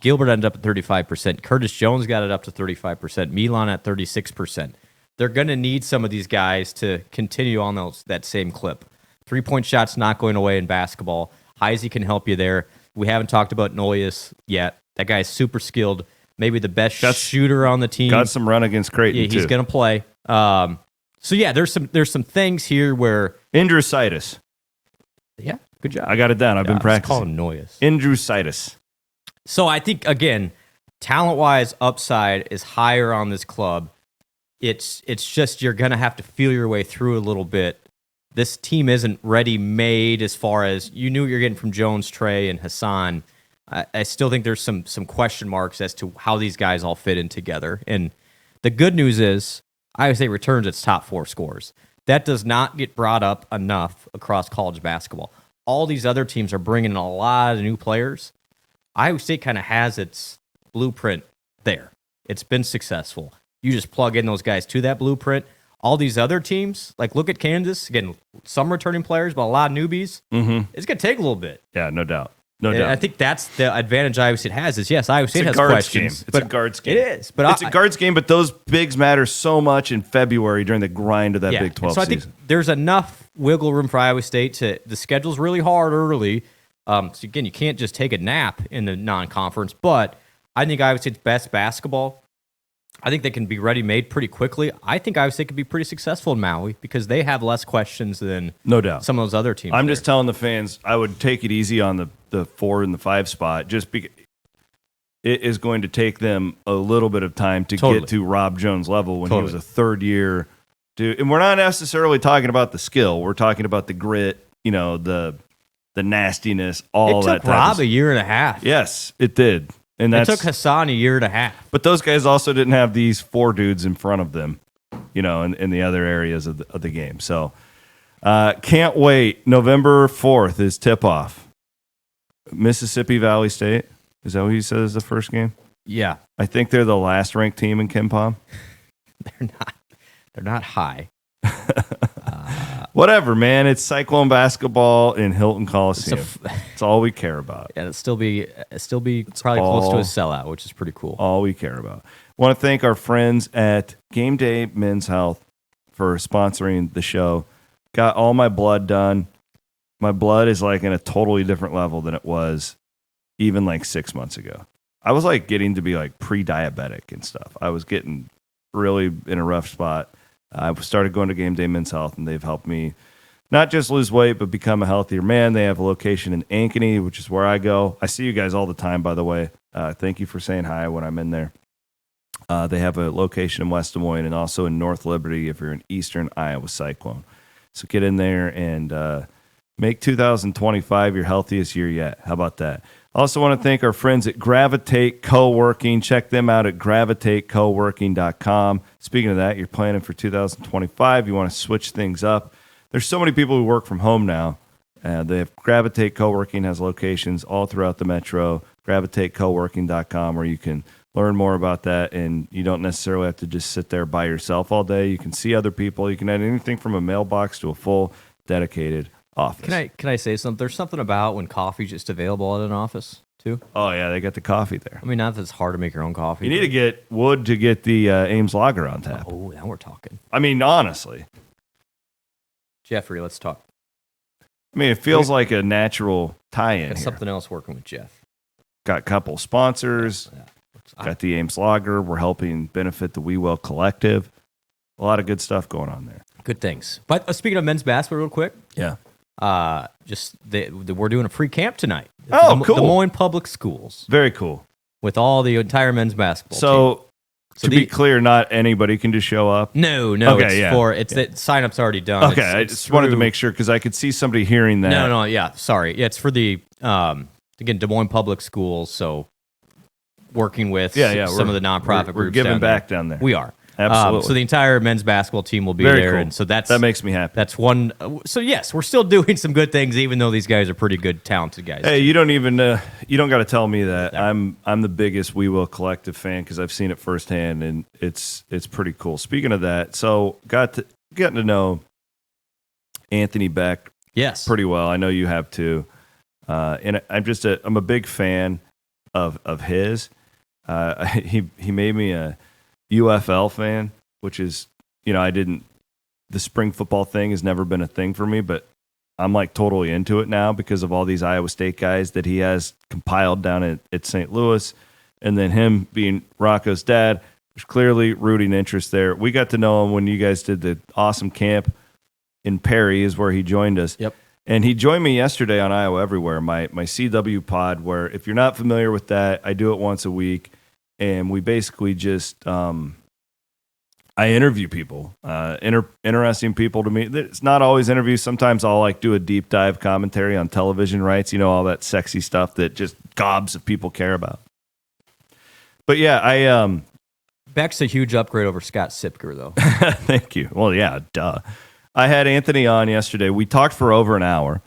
S5: Gilbert ended up at 35%. Curtis Jones got it up to 35%. Milan at 36%. They're going to need some of these guys to continue on that same clip. 3-point shots not going away in basketball. Heisey can help you there. We haven't talked about Noyes yet. That guy is super skilled. Maybe the best shooter on the team.
S6: Got some run against Creighton,
S5: too. He's going to play. So, yeah, there's some things here where...
S6: Indrusitis.
S5: Yeah, good job.
S6: I got it down. I've been practicing.
S5: Call him Noyes.
S6: Indrusitis.
S5: So I think, again, talent-wise, upside is higher on this club. It's just you're going to have to feel your way through a little bit. This team isn't ready-made as far as you knew what you're getting from Jones, Trey, and Hassan. I still think there's some question marks as to how these guys all fit in together. And the good news is Iowa State returns its top 4 scorers. That does not get brought up enough across college basketball. All these other teams are bringing in a lot of new players. Iowa State kind of has its blueprint there. It's been successful. You just plug in those guys to that blueprint. All these other teams, like look at Kansas, again, some returning players, but a lot of newbies. It's going to take a little bit.
S6: Yeah, no doubt. No doubt.
S5: I think that's the advantage Iowa State has is, yes, Iowa State has questions.
S6: It's a guards game.
S5: It is. But
S6: it's a guards game, but those bigs matter so much in February during the grind of that Big 12
S5: season. So I think there's enough wiggle room for Iowa State the schedule's really hard early. So again, you can't just take a nap in the non-conference, but I think Iowa State's best basketball, I think they can be ready-made pretty quickly. I think Iowa State could be pretty successful in Maui because they have less questions than
S6: no doubt
S5: some of those other teams.
S6: I'm just telling the fans I would take it easy on the 4 and the 5 spot just because it is going to take them a little bit of time to get to Rob Jones' level when he was a third-year dude. And we're not necessarily talking about the skill. We're talking about the grit, the nastiness, all that.
S5: It took Rob a year and a half.
S6: Yes, it did. And
S5: it took Hassan a year and a half.
S6: But those guys also didn't have these 4 dudes in front of them, in the other areas of the game. So can't wait. November 4th is tip-off. Mississippi Valley State. Is that what he says is the first game?
S5: Yeah,
S6: I think they're the last ranked team in Ken Palm.
S5: they're not high.
S6: Whatever, man. It's Cyclone basketball in Hilton Coliseum. It's all we care about.
S5: And it'll still be probably close to a sellout, which is pretty cool.
S6: All we care about. Want to thank our friends at Game Day Men's Health for sponsoring the show. Got all my blood done. My blood is like in a totally different level than it was even like 6 months ago. I was like getting to be like pre-diabetic and stuff. I was getting really in a rough spot. I started going to Game Day Men's Health, and they've helped me not just lose weight, but become a healthier man. They have a location in Ankeny, which is where I go. I see you guys all the time, by the way. Thank you for saying hi when I'm in there. They have a location in West Des Moines and also in North Liberty if you're in Eastern Iowa Cyclone. So get in there and make 2025 your healthiest year yet. How about that? Also want to thank our friends at Gravitate Co-working. Check them out at gravitatecoworking.com. Speaking of that, you're planning for 2025. You want to switch things up. There's so many people who work from home now. They have Gravitate Co-working has locations all throughout the metro. Gravitatecoworking.com, where you can learn more about that, and you don't necessarily have to just sit there by yourself all day. You can see other people. You can add anything from a mailbox to a full dedicated office.
S5: Can I say something? There's something about when coffee's just available at an office too.
S6: Oh yeah, they got the coffee there.
S5: I mean, not that it's hard to make your own coffee.
S6: You need to get wood to get the Ames Lager on tap.
S5: Oh, now we're talking.
S6: I mean, honestly,
S5: Jeffrey, let's talk.
S6: I mean, it feels like a natural tie-in.
S5: Got
S6: here.
S5: something else working with Jeff.
S6: Got a couple sponsors.
S5: Yeah.
S6: Got the Ames Lager. We're helping benefit the We Well Collective. A lot of good stuff going on there.
S5: Good things. But speaking of men's basketball, real quick.
S6: Yeah.
S5: We're doing a free camp tonight.
S6: Oh, cool.
S5: Des Moines Public Schools
S6: Very cool.
S5: with all the entire men's basketball team.
S6: So to be clear, not anybody can just show up.
S5: No.
S6: Okay,
S5: it's that sign-up's already done.
S6: Okay, I just wanted to make sure because I could see somebody hearing that.
S5: No, yeah, sorry. Yeah, it's for the again Des Moines Public Schools. So working with some of the nonprofit groups.
S6: We're giving back down there.
S5: We are.
S6: Absolutely.
S5: So the entire men's basketball team will be
S6: Very
S5: there,
S6: cool.
S5: and so that
S6: makes me happy.
S5: That's one. So yes, we're still doing some good things, even though these guys are pretty good, talented guys.
S6: Hey, you don't got to tell me that. I'm the biggest We Will Collective fan because I've seen it firsthand, and it's pretty cool. Speaking of that, so getting to know Anthony Beck,
S5: yes,
S6: pretty well. I know you have too, and I'm a big fan of his. He made me a UFL fan, which is, the spring football thing has never been a thing for me, but I'm like totally into it now because of all these Iowa State guys that he has compiled down at St. Louis. And then him being Rocco's dad, there's clearly rooting interest there. We got to know him when you guys did the awesome camp in Perry is where he joined us.
S5: Yep.
S6: And he joined me yesterday on Iowa Everywhere, my CW pod, where if you're not familiar with that, I do it once a week. And we basically just, I interview people, interesting people to me. It's not always interviews. Sometimes I'll do a deep dive commentary on television rights, all that sexy stuff that just gobs of people care about. But yeah,
S5: Beck's a huge upgrade over Scott Sipker, though.
S6: Thank you. Well, yeah, duh. I had Anthony on yesterday. We talked for over an hour.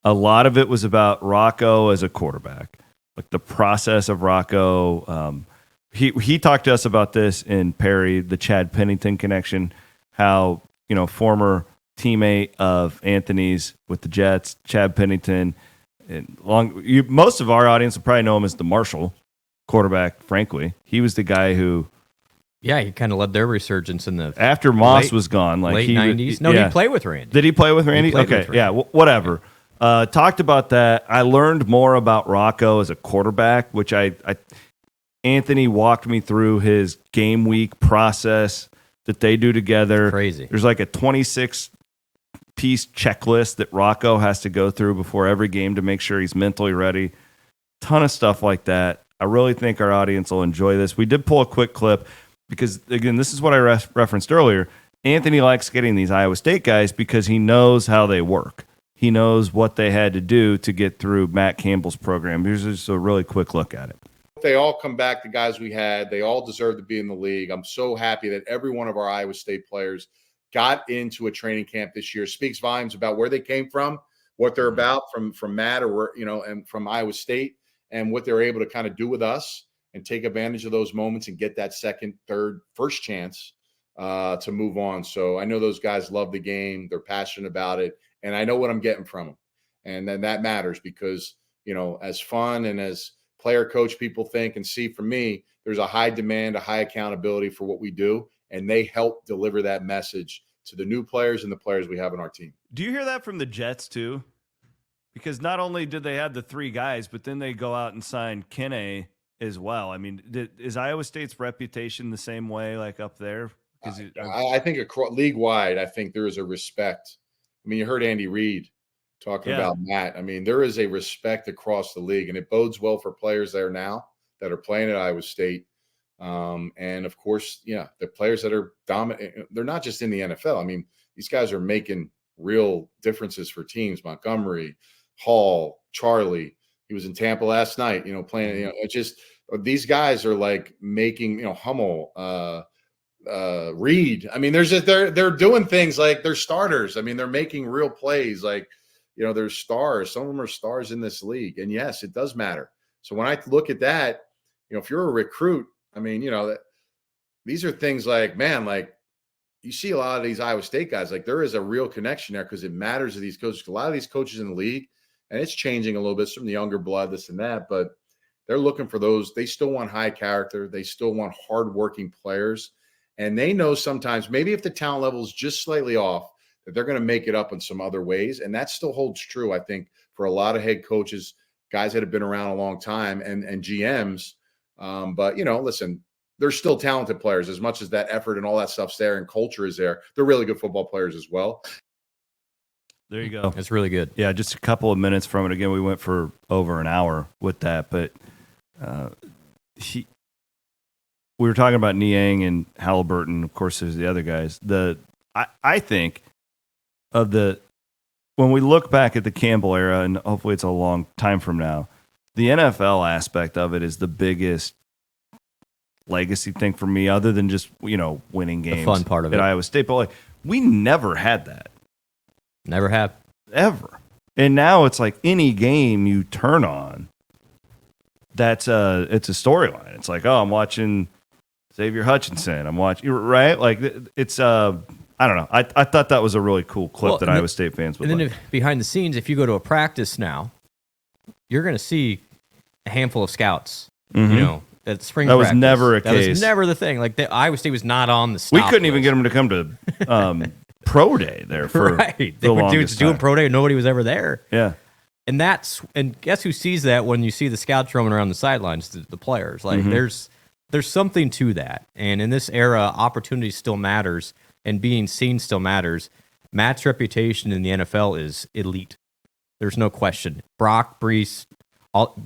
S6: A lot of it was about Rocco as a quarterback, like the process of Rocco. He talked to us about this in Perry, the Chad Pennington connection, how, former teammate of Anthony's with the Jets, Chad Pennington. And most of our audience will probably know him as the Marshall quarterback, frankly. He was the guy who...
S5: Yeah, he kind of led their resurgence in the...
S6: After Moss was gone.
S5: Late 90s. No, he played with Randy.
S6: Did he play with Randy?
S5: With Randy.
S6: Yeah, whatever. Talked about that. I learned more about Rocco as a quarterback, which Anthony walked me through his game week process that they do together.
S5: Crazy.
S6: There's like a 26-piece checklist that Rocco has to go through before every game to make sure he's mentally ready. Ton of stuff like that. I really think our audience will enjoy this. We did pull a quick clip because, again, this is what I referenced earlier. Anthony likes getting these Iowa State guys because he knows how they work. He knows what they had to do to get through Matt Campbell's program. Here's just a really quick look at it.
S9: They all come back, the guys we had. They all deserve to be in the league. I'm so happy that every one of our Iowa State players got into a training camp this year. Speaks volumes about where they came from, what they're about from Matt or and from Iowa State, and what they're able to kind of do with us. and take advantage of those moments and get that second, third, first chance to move on. So I know those guys love the game. They're passionate about it. And I know what I'm getting from them. And then that matters because, as fun and as player coach people think and see from me, there's a high demand, a high accountability for what we do. And they help deliver that message to the new players and the players we have on our team.
S6: Do you hear that from the Jets too? Because not only did they have the 3 guys, but then they go out and sign Kinney as well. I mean, is Iowa State's reputation the same way, like up there?
S9: I think league-wide, I think there is a respect. I mean, you heard Andy Reid talking about Matt. I mean, there is a respect across the league, and it bodes well for players there now that are playing at Iowa State. And, of course, the players that are dominant, they're not just in the NFL. I mean, these guys are making real differences for teams. Montgomery, Hall, Charlie. He was in Tampa last night, playing. It's just these guys are like making, Hummel, Reed. I mean, they're doing things like they're starters. I mean, they're making real plays. Like, they're stars. Some of them are stars in this league, and yes, it does matter. So when I look at that, if you're a recruit, I mean, these are things like, man, like you see a lot of these Iowa State guys, like there is a real connection there because it matters to these coaches. A lot of these coaches in the league, and it's changing a little bit from the younger blood, this and that, but they're looking for those. They still want high character. They still want hardworking players. And they know sometimes maybe if the talent level is just slightly off, that they're going to make it up in some other ways. And that still holds true, I think, for a lot of head coaches, guys that have been around a long time and GMs. But, listen, they're still talented players as much as that effort and all that stuff's there and culture is there. They're really good football players as well.
S6: There you go.
S5: It's really good.
S6: Yeah, just a couple of minutes from it. Again, we went for over an hour with that, but we were talking about Niang and Halliburton. Of course, there's the other guys. I think when we look back at the Campbell era, and hopefully it's a long time from now, the NFL aspect of it is the biggest legacy thing for me, other than just winning games.
S5: The fun part of
S6: at
S5: it.
S6: Iowa State, but we never had that.
S5: Never have.
S6: Ever. And now it's like any game you turn on, it's a storyline. It's like, I'm watching Xavier Hutchinson. I'm watching, right? Like it's I don't know. I thought that was a really cool clip that Iowa State fans would like.
S5: And then behind the scenes, if you go to a practice now, you're going to see a handful of scouts. At spring
S6: that
S5: practice.
S6: Was never a
S5: that
S6: case.
S5: Was never the thing. Like Iowa State was not on the stop
S6: We couldn't
S5: list.
S6: even get them to come to pro day there for
S5: right. They were doing pro day and nobody was ever there.
S6: Yeah.
S5: And guess who sees that when you see the scouts roaming around the sidelines, the players. Like there's something to that. And in this era, opportunity still matters and being seen still matters. Matt's reputation in the NFL is elite. There's no question. Brock, Brees,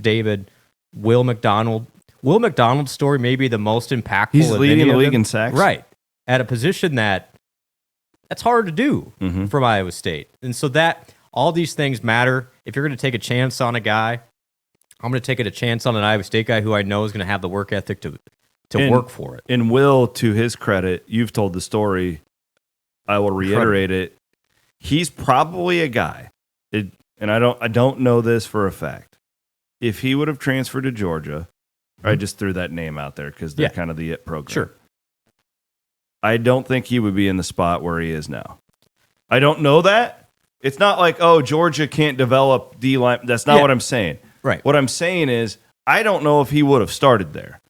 S5: David, Will McDonald. Will McDonald's story may be the most impactful.
S6: He's
S5: of
S6: leading
S5: any
S6: the
S5: of
S6: league
S5: them.
S6: in sacks.
S5: Right. At a position that's hard to do from Iowa State. And so that all these things matter. If you're going to take a chance on a guy, I'm going to take a chance on an Iowa State guy who I know is going to have the work ethic to work for it.
S6: And Will, to his credit, you've told the story. I will reiterate it. He's probably a guy, and I don't know this for a fact. If he would have transferred to Georgia, I just threw that name out there because they're kind of the it program.
S5: Sure.
S6: I don't think he would be in the spot where he is now. I don't know that. It's not like, Georgia can't develop D-line. That's not what I'm saying.
S5: Right.
S6: What I'm saying is, I don't know if he would have started there.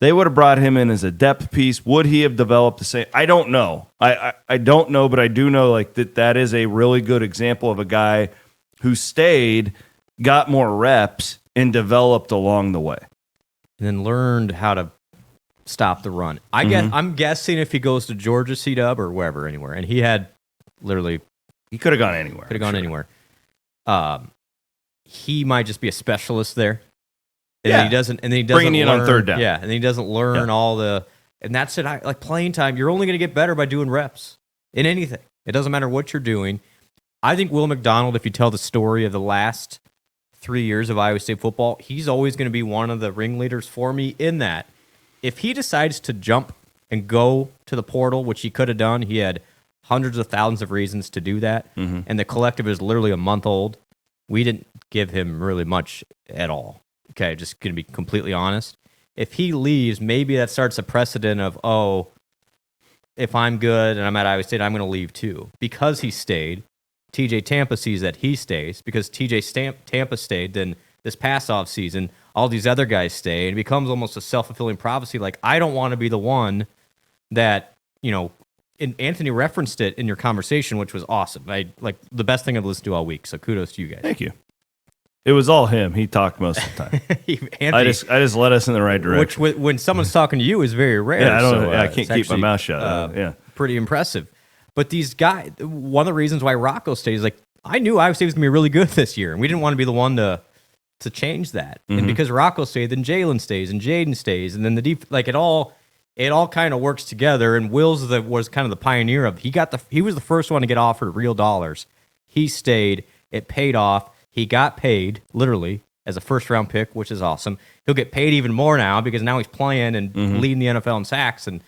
S6: They would have brought him in as a depth piece. Would he have developed the same? I don't know. I don't know, but I do know that is a really good example of a guy who stayed, got more reps, and developed along the way.
S5: And then learned how to stop the run. I'm guessing if he goes to Georgia, C-Dub, or wherever, anywhere, and he had literally...
S6: He could have gone anywhere.
S5: Could have gone anywhere. He might just be a specialist there. And then he doesn't
S6: bringing you in on third down.
S5: Yeah, and then he doesn't learn all the... And that's it. Like playing time, you're only going to get better by doing reps in anything. It doesn't matter what you're doing. I think Will McDonald, if you tell the story of the last 3 years of Iowa State football, he's always going to be one of the ringleaders for me in that. If he decides to jump and go to the portal, which he could have done, he had hundreds of thousands of reasons to do that, and the collective is literally a month old. We didn't give him really much at all. Okay, just going to be completely honest. if he leaves, maybe that starts a precedent of, oh, if I'm good and I'm at Iowa State, I'm going to leave too. Because he stayed, TJ Tampa sees that he stays. Because TJ Tampa stayed, then this past off season, all these other guys stay, and it becomes almost a self-fulfilling prophecy. Like, I don't want to be the one that, and Anthony referenced it in your conversation, which was awesome. Like the best thing I've listened to all week. So kudos to you guys.
S6: Thank you. It was all him. He talked most of the time.
S5: Anthony,
S6: I just led us in the right direction.
S5: Which, when someone's talking to you, is very rare.
S6: Yeah, I can't
S5: it's
S6: keep my
S5: actually,
S6: mouth shut. Yeah,
S5: pretty impressive. But these guys, one of the reasons why Rocco stayed is like, I knew Iowa State was going to be really good this year, and we didn't want to be the one to change that. And because Rocco stayed, then Jalen stays, and Jaden stays, and then it all kind of works together. And Wills was kind of the pioneer of. He was the first one to get offered real dollars. He stayed. It paid off. He got paid literally as a first-round pick, which is awesome. He'll get paid even more now because now he's playing and leading the NFL in sacks. And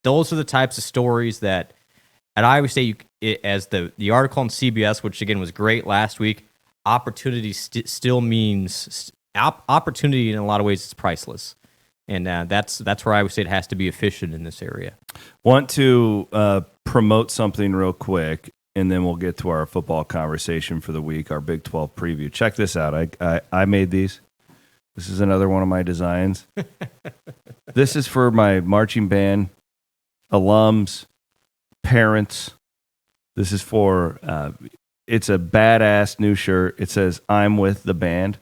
S5: those are the types of stories that at Iowa State, as the article on CBS, which again was great last week, opportunity still means opportunity in a lot of ways is priceless. And that's where Iowa State has to be efficient in this area.
S6: Want to promote something real quick, and then we'll get to our football conversation for the week, our Big 12 preview. Check this out. I made these. This is another one of my designs. This is for my marching band alums, parents. This is for, it's a badass new shirt. It says, "I'm with the band."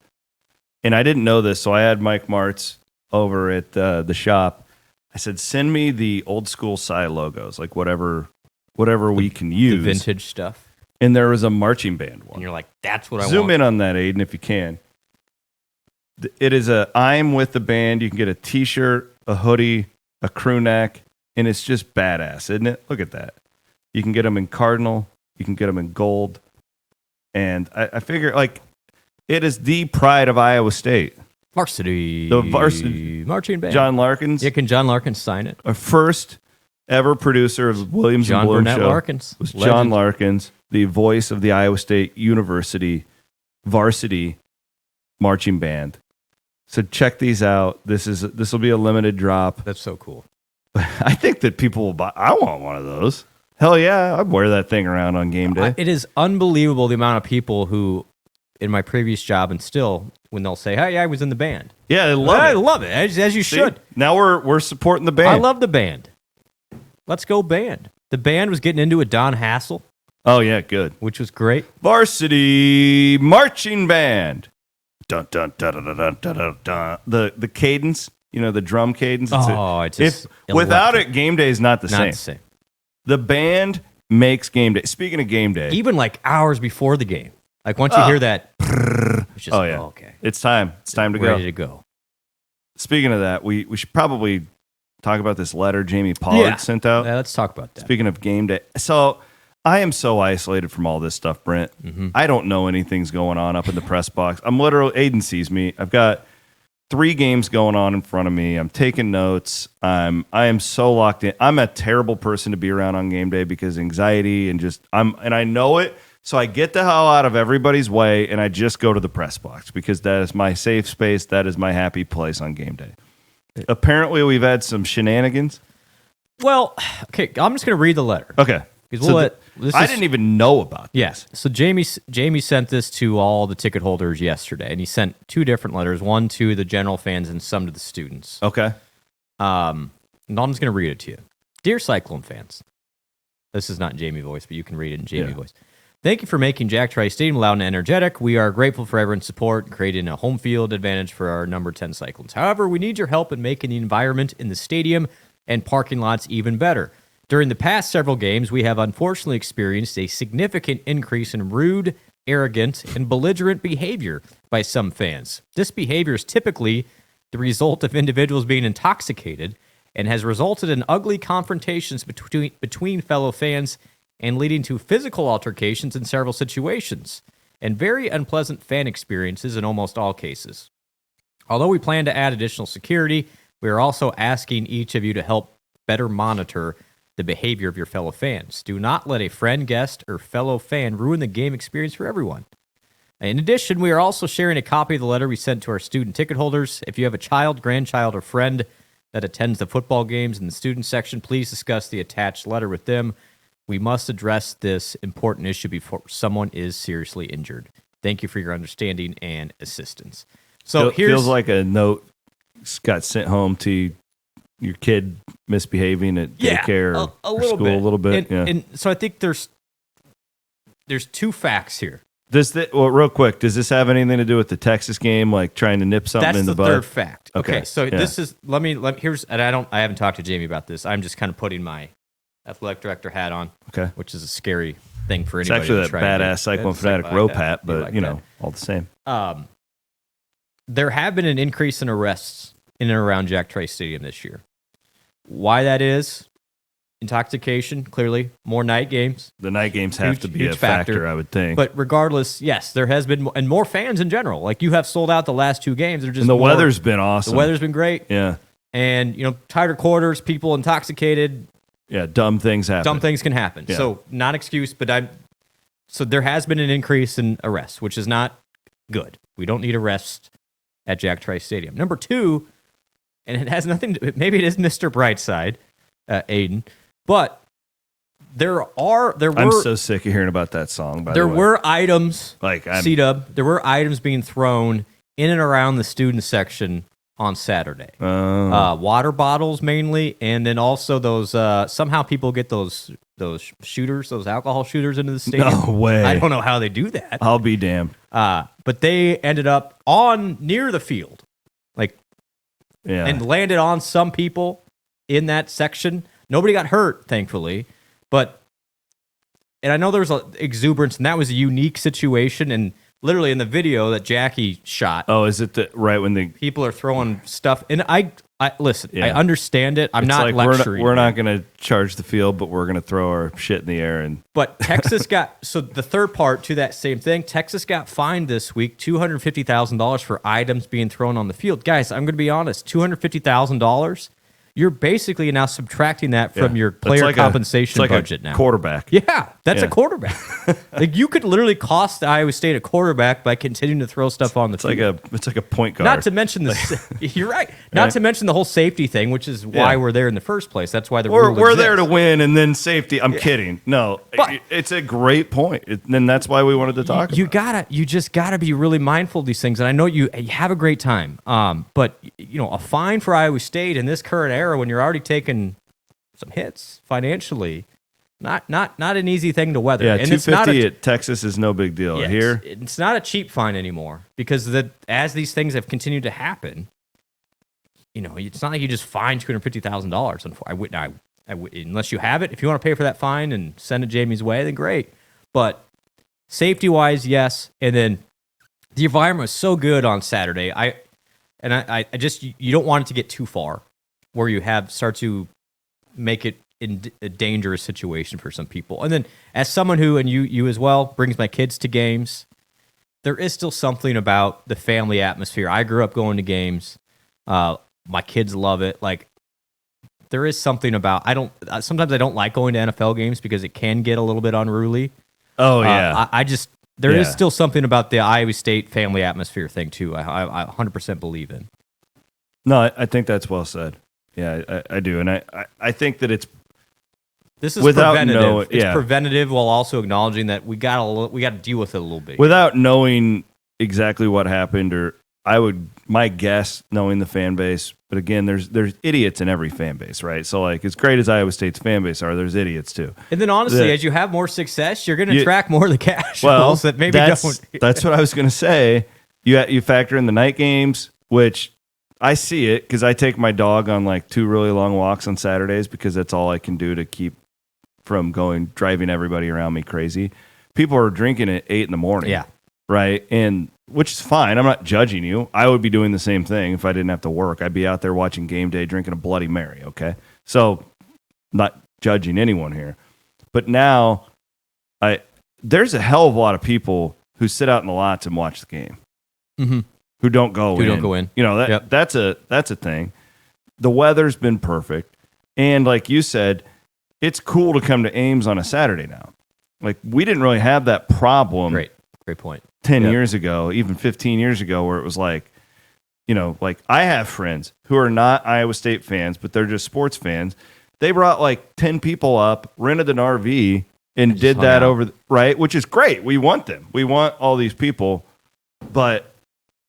S6: And I didn't know this, so I had Mike Martz over at the shop. I said, send me the old school Psy logos, like whatever we can use.
S5: The vintage stuff.
S6: And there was a marching band one.
S5: And you're like, that's what I want.
S6: Zoom in on that, Aiden, if you can. It is I'm with the band. You can get a t-shirt, a hoodie, a crew neck, and it's just badass, isn't it? Look at that. You can get them in cardinal. You can get them in gold. And I figure, like, it is the pride of Iowa State.
S5: Varsity.
S6: The varsity
S5: marching band.
S6: John Larkins.
S5: Yeah, can John Larkins sign it?
S6: Our first ever producer of the Williams and Blum
S5: Burnett
S6: show
S5: Larkins.
S6: was
S5: Legend.
S6: John Larkins, the voice of the Iowa State University varsity marching band. So check these out. This will be a limited drop.
S5: That's so cool.
S6: I think that people will buy. I want one of those. Hell yeah, I'd wear that thing around on game day.
S5: It is unbelievable the amount of people who, in my previous job and still, when they'll say, "Hey, I was in the band."
S6: Yeah, they love it.
S5: I love it, as you should.
S6: Now we're supporting the band.
S5: I love the band. Let's go band. The band was getting into it. Don Hassel.
S6: Oh yeah, good.
S5: Which was great.
S6: Varsity marching band. Dun dun dun dun dun dun dun dun. The cadence, the drum cadence.
S5: It's just
S6: without
S5: electric.
S6: it, game day is not the same.
S5: The same.
S6: The band makes game day. Speaking of game day,
S5: Even like hours before the game. Like once you hear that, it's just, okay.
S6: It's time. It's time to
S5: Ready to go.
S6: Speaking of that, we should probably talk about this letter Jamie Pollard sent out.
S5: Yeah, let's talk about that.
S6: Speaking of game day. So I am so isolated from all this stuff, Brent. I don't know anything's going on up in the press box. I'm literally, Aiden sees me. I've got 3 games going on in front of me. I'm taking notes. I am so locked in. I'm a terrible person to be around on game day because anxiety and and I know it. So I get the hell out of everybody's way and I just go to the press box because that is my safe space. That is my happy place on game day. Apparently we've had some shenanigans.
S5: Well, okay, I'm just going to read the letter.
S6: Okay. I didn't even know about this.
S5: Yes. So Jamie sent this to all the ticket holders yesterday, and he sent 2 different letters, one to the general fans and some to the students.
S6: Okay.
S5: And I'm just going to read it to you. Dear Cyclone fans, this is not Jamie voice, but you can read it in Jamie voice. Thank you for making Jack Trice Stadium loud and energetic. We are grateful for everyone's support and creating a home field advantage for our number 10 Cyclones. However, we need your help in making the environment in the stadium and parking lots even better. During the past several games, we have unfortunately experienced a significant increase in rude, arrogant, and belligerent behavior by some fans. This behavior is typically the result of individuals being intoxicated and has resulted in ugly confrontations between fellow fans and leading to physical altercations in several situations, and very unpleasant fan experiences in almost all cases. Although we plan to add additional security, we are also asking each of you to help better monitor the behavior of your fellow fans. Do not let a friend, guest, or fellow fan ruin the game experience for everyone. In addition, we are also sharing a copy of the letter we sent to our student ticket holders. If you have a child, grandchild, or friend that attends the football games in the student section, please discuss the attached letter with them. We must address this important issue before someone is seriously injured. Thank you for your understanding and assistance. So
S6: it feels like a note got sent home to your kid misbehaving at daycare or school a little bit.
S5: And so I think there's two facts here.
S6: Real quick, does this have anything to do with the Texas game, like trying to nip something in the bud?
S5: That's the third fact. Okay, so
S6: yeah.
S5: this is here's, and I haven't talked to Jamie about this. I'm just kind of putting my athletic director hat on, which is a scary thing for anybody.
S6: It's actually that badass Cyclone Fanatic rope hat, but all the same.
S5: There have been an increase in arrests in and around Jack Trice Stadium this year. Why that is? Intoxication, clearly. More night games.
S6: The night games have to be a factor, I would think.
S5: But regardless, yes, there has been, and more fans in general. Like, you have sold out the last two games.
S6: And the weather's been awesome.
S5: The weather's been great.
S6: Yeah.
S5: And, tighter quarters, people intoxicated.
S6: Yeah, dumb things happen.
S5: Dumb things can happen.
S6: Yeah.
S5: So, not an excuse, but so there has been an increase in arrests, which is not good. We don't need arrests at Jack Trice Stadium. Number two, and it has nothing to, maybe it is Mr. Brightside, Aiden, but there were.
S6: I'm so sick of hearing about that song. By the way,
S5: there were items
S6: like
S5: C-Dub. There were items being thrown in and around the student section on Saturday. Water bottles mainly, and then also those. Somehow people get those shooters, those alcohol shooters into the stadium.
S6: No way!
S5: I don't know how they do that.
S6: I'll be damned.
S5: But they ended up near the field, and landed on some people in that section. Nobody got hurt, thankfully, and I know there was exuberance, and that was a unique situation. And literally in the video that Jackie shot,
S6: is it right when the
S5: people are throwing stuff? And I listen, I understand it. I'm not lecturing.
S6: We're not going to charge the field, but we're going to throw our shit in the air.
S5: But Texas so the third part to that same thing, Texas got fined this week $250,000 for items being thrown on the field. Guys, I'm going to be honest, $250,000. You're basically now subtracting that from your player compensation budget now.
S6: Quarterback.
S5: Yeah, that's a quarterback. You could literally cost Iowa State a quarterback by continuing to throw stuff on the field.
S6: It's like a point guard.
S5: Not to mention you're right. Not to mention the whole safety thing, which is why we're there in the first place. That's why
S6: we're there to win, and then safety. I'm kidding. No, but it's a great point. And that's why we wanted to talk about it.
S5: You just gotta be really mindful of these things. And I know you have a great time. But a fine for Iowa State in this current era, when you're already taking some hits financially, not an easy thing to weather.
S6: Yeah,
S5: and
S6: $250 at Texas is no big deal.
S5: Yeah,
S6: here,
S5: it's not a cheap fine anymore because as these things have continued to happen, it's not like you just fine $250,000. Unless you have it. If you want to pay for that fine and send it Jamie's way, then great. But safety wise, yes. And then the environment was so good on Saturday. I just, you don't want it to get too far where you start to make it in a dangerous situation for some people. And then as someone who, and you as well, brings my kids to games, there is still something about the family atmosphere. I grew up going to games. My kids love it. Like, there is something about, sometimes I don't like going to NFL games because it can get a little bit unruly.
S6: Oh yeah.
S5: There is still something about the Iowa State family atmosphere thing too. I 100% believe in.
S6: No, I think that's well said. Yeah, I do, and I think that
S5: this is preventative. It's preventative while also acknowledging that we got to deal with it a little bit
S6: without knowing exactly what happened. Or my guess, knowing the fan base, but again, there's idiots in every fan base, right? So as great as Iowa State's fan base there's idiots too.
S5: And then honestly, as you have more success, you're going to attract more of the cash.
S6: Well,
S5: that maybe
S6: that's what I was going to say. You factor in the night games, which I see it because I take my dog on 2 really long walks on Saturdays because that's all I can do to keep from driving everybody around me crazy. People are drinking at 8 a.m.
S5: Yeah.
S6: Right. And which is fine. I'm not judging you. I would be doing the same thing if I didn't have to work. I'd be out there watching game day, drinking a Bloody Mary. Okay. So not judging anyone here, but now there's a hell of a lot of people who sit out in the lots and watch the game.
S5: Mm-hmm.
S6: Who don't go in. That's a thing. The weather's been perfect. And like you said, it's cool to come to Ames on a Saturday now. We didn't really have that problem
S5: Great point.
S6: 10 years ago, even 15 years ago, where it was like, like I have friends who are not Iowa State fans, but they're just sports fans. They brought like 10 people up, rented an RV, and did that over, right? Which is great. We want them. We want all these people, but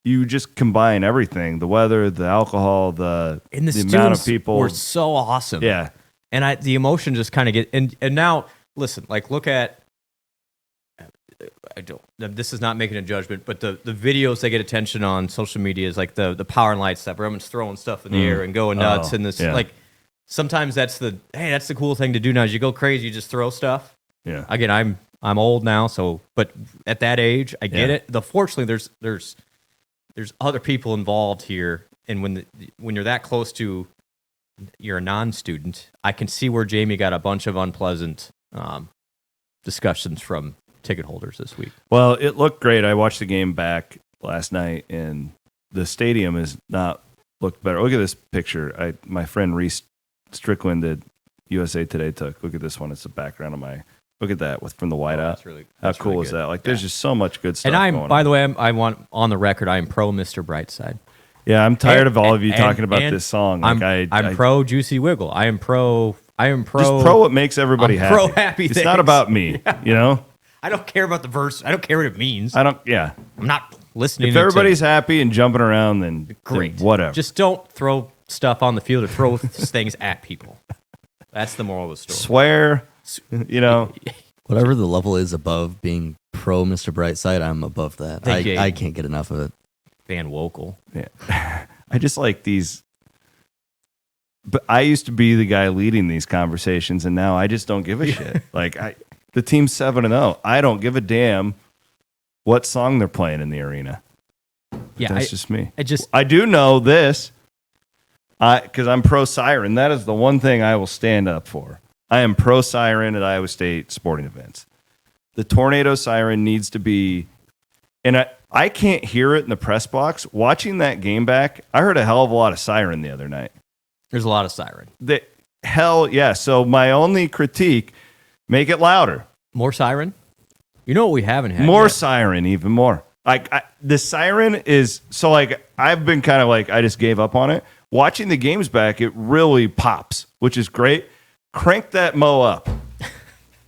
S6: you just combine everything, the weather, the alcohol, the amount of people.
S5: Were so awesome.
S6: Yeah.
S5: And the emotion just kind of and now, listen, like look at, this is not making a judgment, but the videos that get attention on social media is like the power and light stuff where everyone's throwing stuff in the air and going nuts. And this, like, sometimes that's the cool thing to do now is you go crazy, you just throw stuff.
S6: Yeah.
S5: Again, I'm old now, so, but at that age, I get it. Fortunately, there's other people involved here. And when you're that close to, you're a non-student, I can see where Jamie got a bunch of unpleasant discussions from ticket holders this week.
S6: Well, it looked great. I watched the game back last night, and the stadium has not looked better. Look at this picture. My friend Reese Strickland at USA Today took. Look at this one. It's the background of my. Look at that from the whiteout. How cool
S5: really
S6: is
S5: good.
S6: that? Like, there's just so much good stuff.
S5: And by the way, I want on the record, I am pro Mr. Brightside.
S6: Yeah, I'm tired of all of you talking about this song. Like,
S5: I'm pro Juicy Wiggle. I am pro.
S6: Just pro what makes everybody happy.
S5: Pro happy.
S6: It's not about me.
S5: I don't care about the verse. I don't care what it means.
S6: I'm
S5: not listening.
S6: If everybody's happy and jumping around, then
S5: great.
S6: Then whatever.
S5: Just don't throw stuff on the field or throw things at people. That's the moral of the story.
S6: Swear,
S7: Whatever the level is above being pro Mr. Brightside, I'm above that. I can't get enough of it.
S5: Van Wokel.
S6: Yeah. I just like these. But I used to be the guy leading these conversations, and now I just don't give a shit. Like, the team's 7-0. I don't give a damn what song they're playing in the arena.
S5: Yeah,
S6: that's just me.
S5: I
S6: do know this, because I'm pro Siren. That is the one thing I will stand up for. I am pro Siren at Iowa State sporting events. The tornado siren needs to be, and I can't hear it in the press box. Watching that game back, I heard a hell of a lot of siren the other night.
S5: There's a lot of siren.
S6: Hell yeah. So my only critique, make it louder.
S5: More siren? You know what we haven't had
S6: more
S5: yet?
S6: Siren, even more. Like, the siren is, so like, I've been kind of like, I just gave up on it. Watching the games back, it really pops, which is great. Crank that mo up.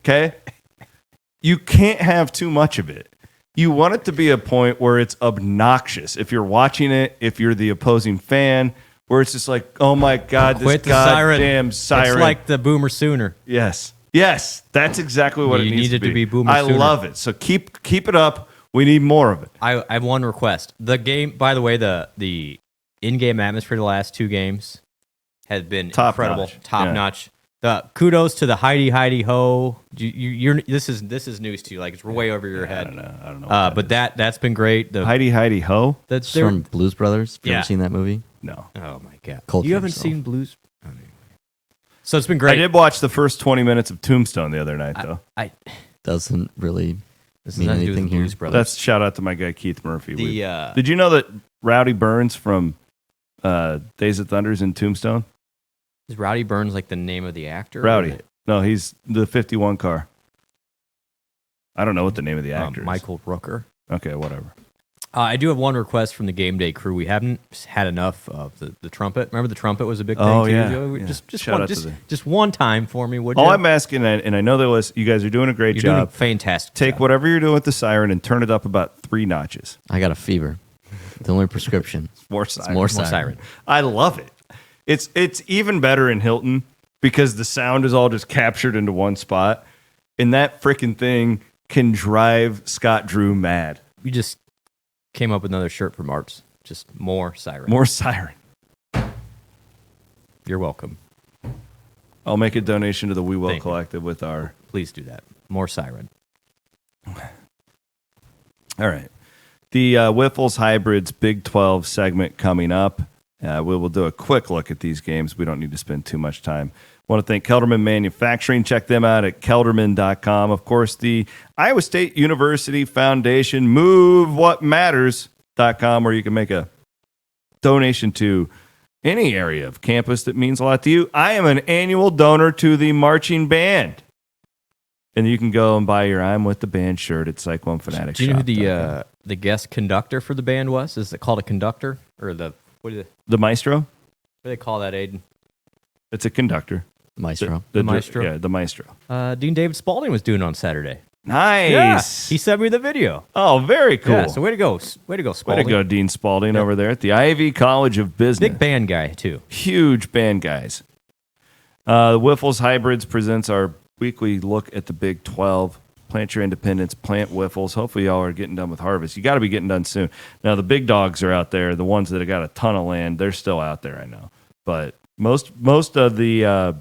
S6: Okay? You can't have too much of it. You want it to be a point where it's obnoxious. If you're watching it, if you're the opposing fan, where it's just like, oh my God, this goddamn siren.
S5: It's like the Boomer Sooner.
S6: Yes, that's exactly what it needs to be.
S5: Boomer
S6: I
S5: Sooner.
S6: love it. So keep it up. We need more of it.
S5: I have one request. The game, by the way, the in-game atmosphere the last two games has been incredible, top notch. Kudos to the Heidi Ho. This is news to you. Like, it's way over your head.
S6: I don't know.
S5: But that's been great. The
S6: Heidi Ho.
S7: That's from Blues Brothers. Have you ever seen that movie?
S6: No.
S5: Oh my God.
S7: Culture
S5: you haven't
S7: yourself.
S5: seen Blues? So it's been great.
S6: I did watch the first 20 minutes of Tombstone the other night, though.
S7: Doesn't really
S5: This
S7: mean
S5: has nothing to do
S7: anything
S5: with
S7: here.
S5: Blues Brothers.
S6: That's shout out to my guy Keith Murphy.
S5: The
S6: Did you know that Rowdy Burns from Days of Thunder's in Tombstone?
S5: is Rowdy Burns like the name of the actor?
S6: Rowdy. No, he's the 51 car. I don't know what the name of the actor is.
S5: Michael Rooker.
S6: Okay, whatever.
S5: I do have one request from the game day crew. We haven't had enough of the trumpet. Remember the trumpet was a big thing
S6: Oh,
S5: too?
S6: yeah.
S5: Just one time for me, would you?
S6: All I'm asking, and I know that you guys are doing a great
S5: You're
S6: job.
S5: doing a fantastic
S6: Take
S5: job.
S6: whatever you're doing with the siren and turn it up about 3 notches.
S7: I got a fever. The only prescription.
S6: More
S7: It's
S6: siren.
S7: more siren.
S6: I love it. It's even better in Hilton because the sound is all just captured into one spot, and that freaking thing can drive Scott Drew mad.
S5: We just came up with another shirt for Marks. Just more siren.
S6: More siren.
S5: You're welcome.
S6: I'll make a donation to the We Will
S5: Thank you.
S6: Collective with our...
S5: Please do that. More siren.
S6: All right. The Wiffles Hybrids Big 12 segment coming up. We will do a quick look at these games. We don't need to spend too much time. I want to thank Kelderman Manufacturing. Check them out at kelderman.com. Of course, the Iowa State University Foundation, MoveWhatMatters.com, where you can make a donation to any area of campus that means a lot to you. I am an annual donor to the marching band And you can go and buy your I'm with the band shirt at Cyclone Fanatic.
S5: Do you know who the guest conductor for the band was? Is it called a conductor? Or
S6: the maestro?
S5: What do they call that, Aiden?
S6: It's a conductor.
S7: Maestro.
S5: The maestro?
S6: Yeah, the maestro.
S5: Dean David Spalding was doing it on Saturday.
S6: Nice.
S5: Yeah, he sent me the video.
S6: Oh, very cool.
S5: Yeah, so way to go. Way to go, Spalding.
S6: Way to go, Dean Spalding over there at the Ivy College of Business.
S5: Big band guy, too.
S6: Huge band guys. Wiffles Hybrids presents our weekly look at the Big 12. Plant your independence, plant wiffles. Hopefully y'all are getting done with harvest. You got to be getting done soon. Now, the big dogs are out there. The ones that have got a ton of land, they're still out there, I know. But most of the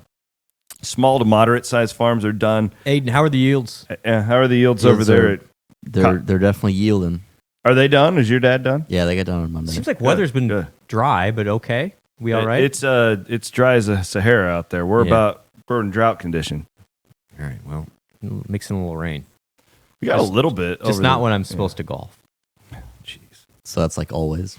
S6: small to moderate sized farms are done.
S5: Aiden, how are the yields?
S6: How are the yields over there?
S7: They're definitely yielding.
S6: Are they done? Is your dad done?
S7: Yeah, they got done on Monday.
S5: Seems like weather's been dry, but okay. We all right?
S6: It's dry as a Sahara out there. We're in drought condition.
S5: All right, well, mixing a little rain.
S6: We got a little bit.
S5: Just not when I'm supposed to golf.
S6: Jeez.
S7: So that's like always.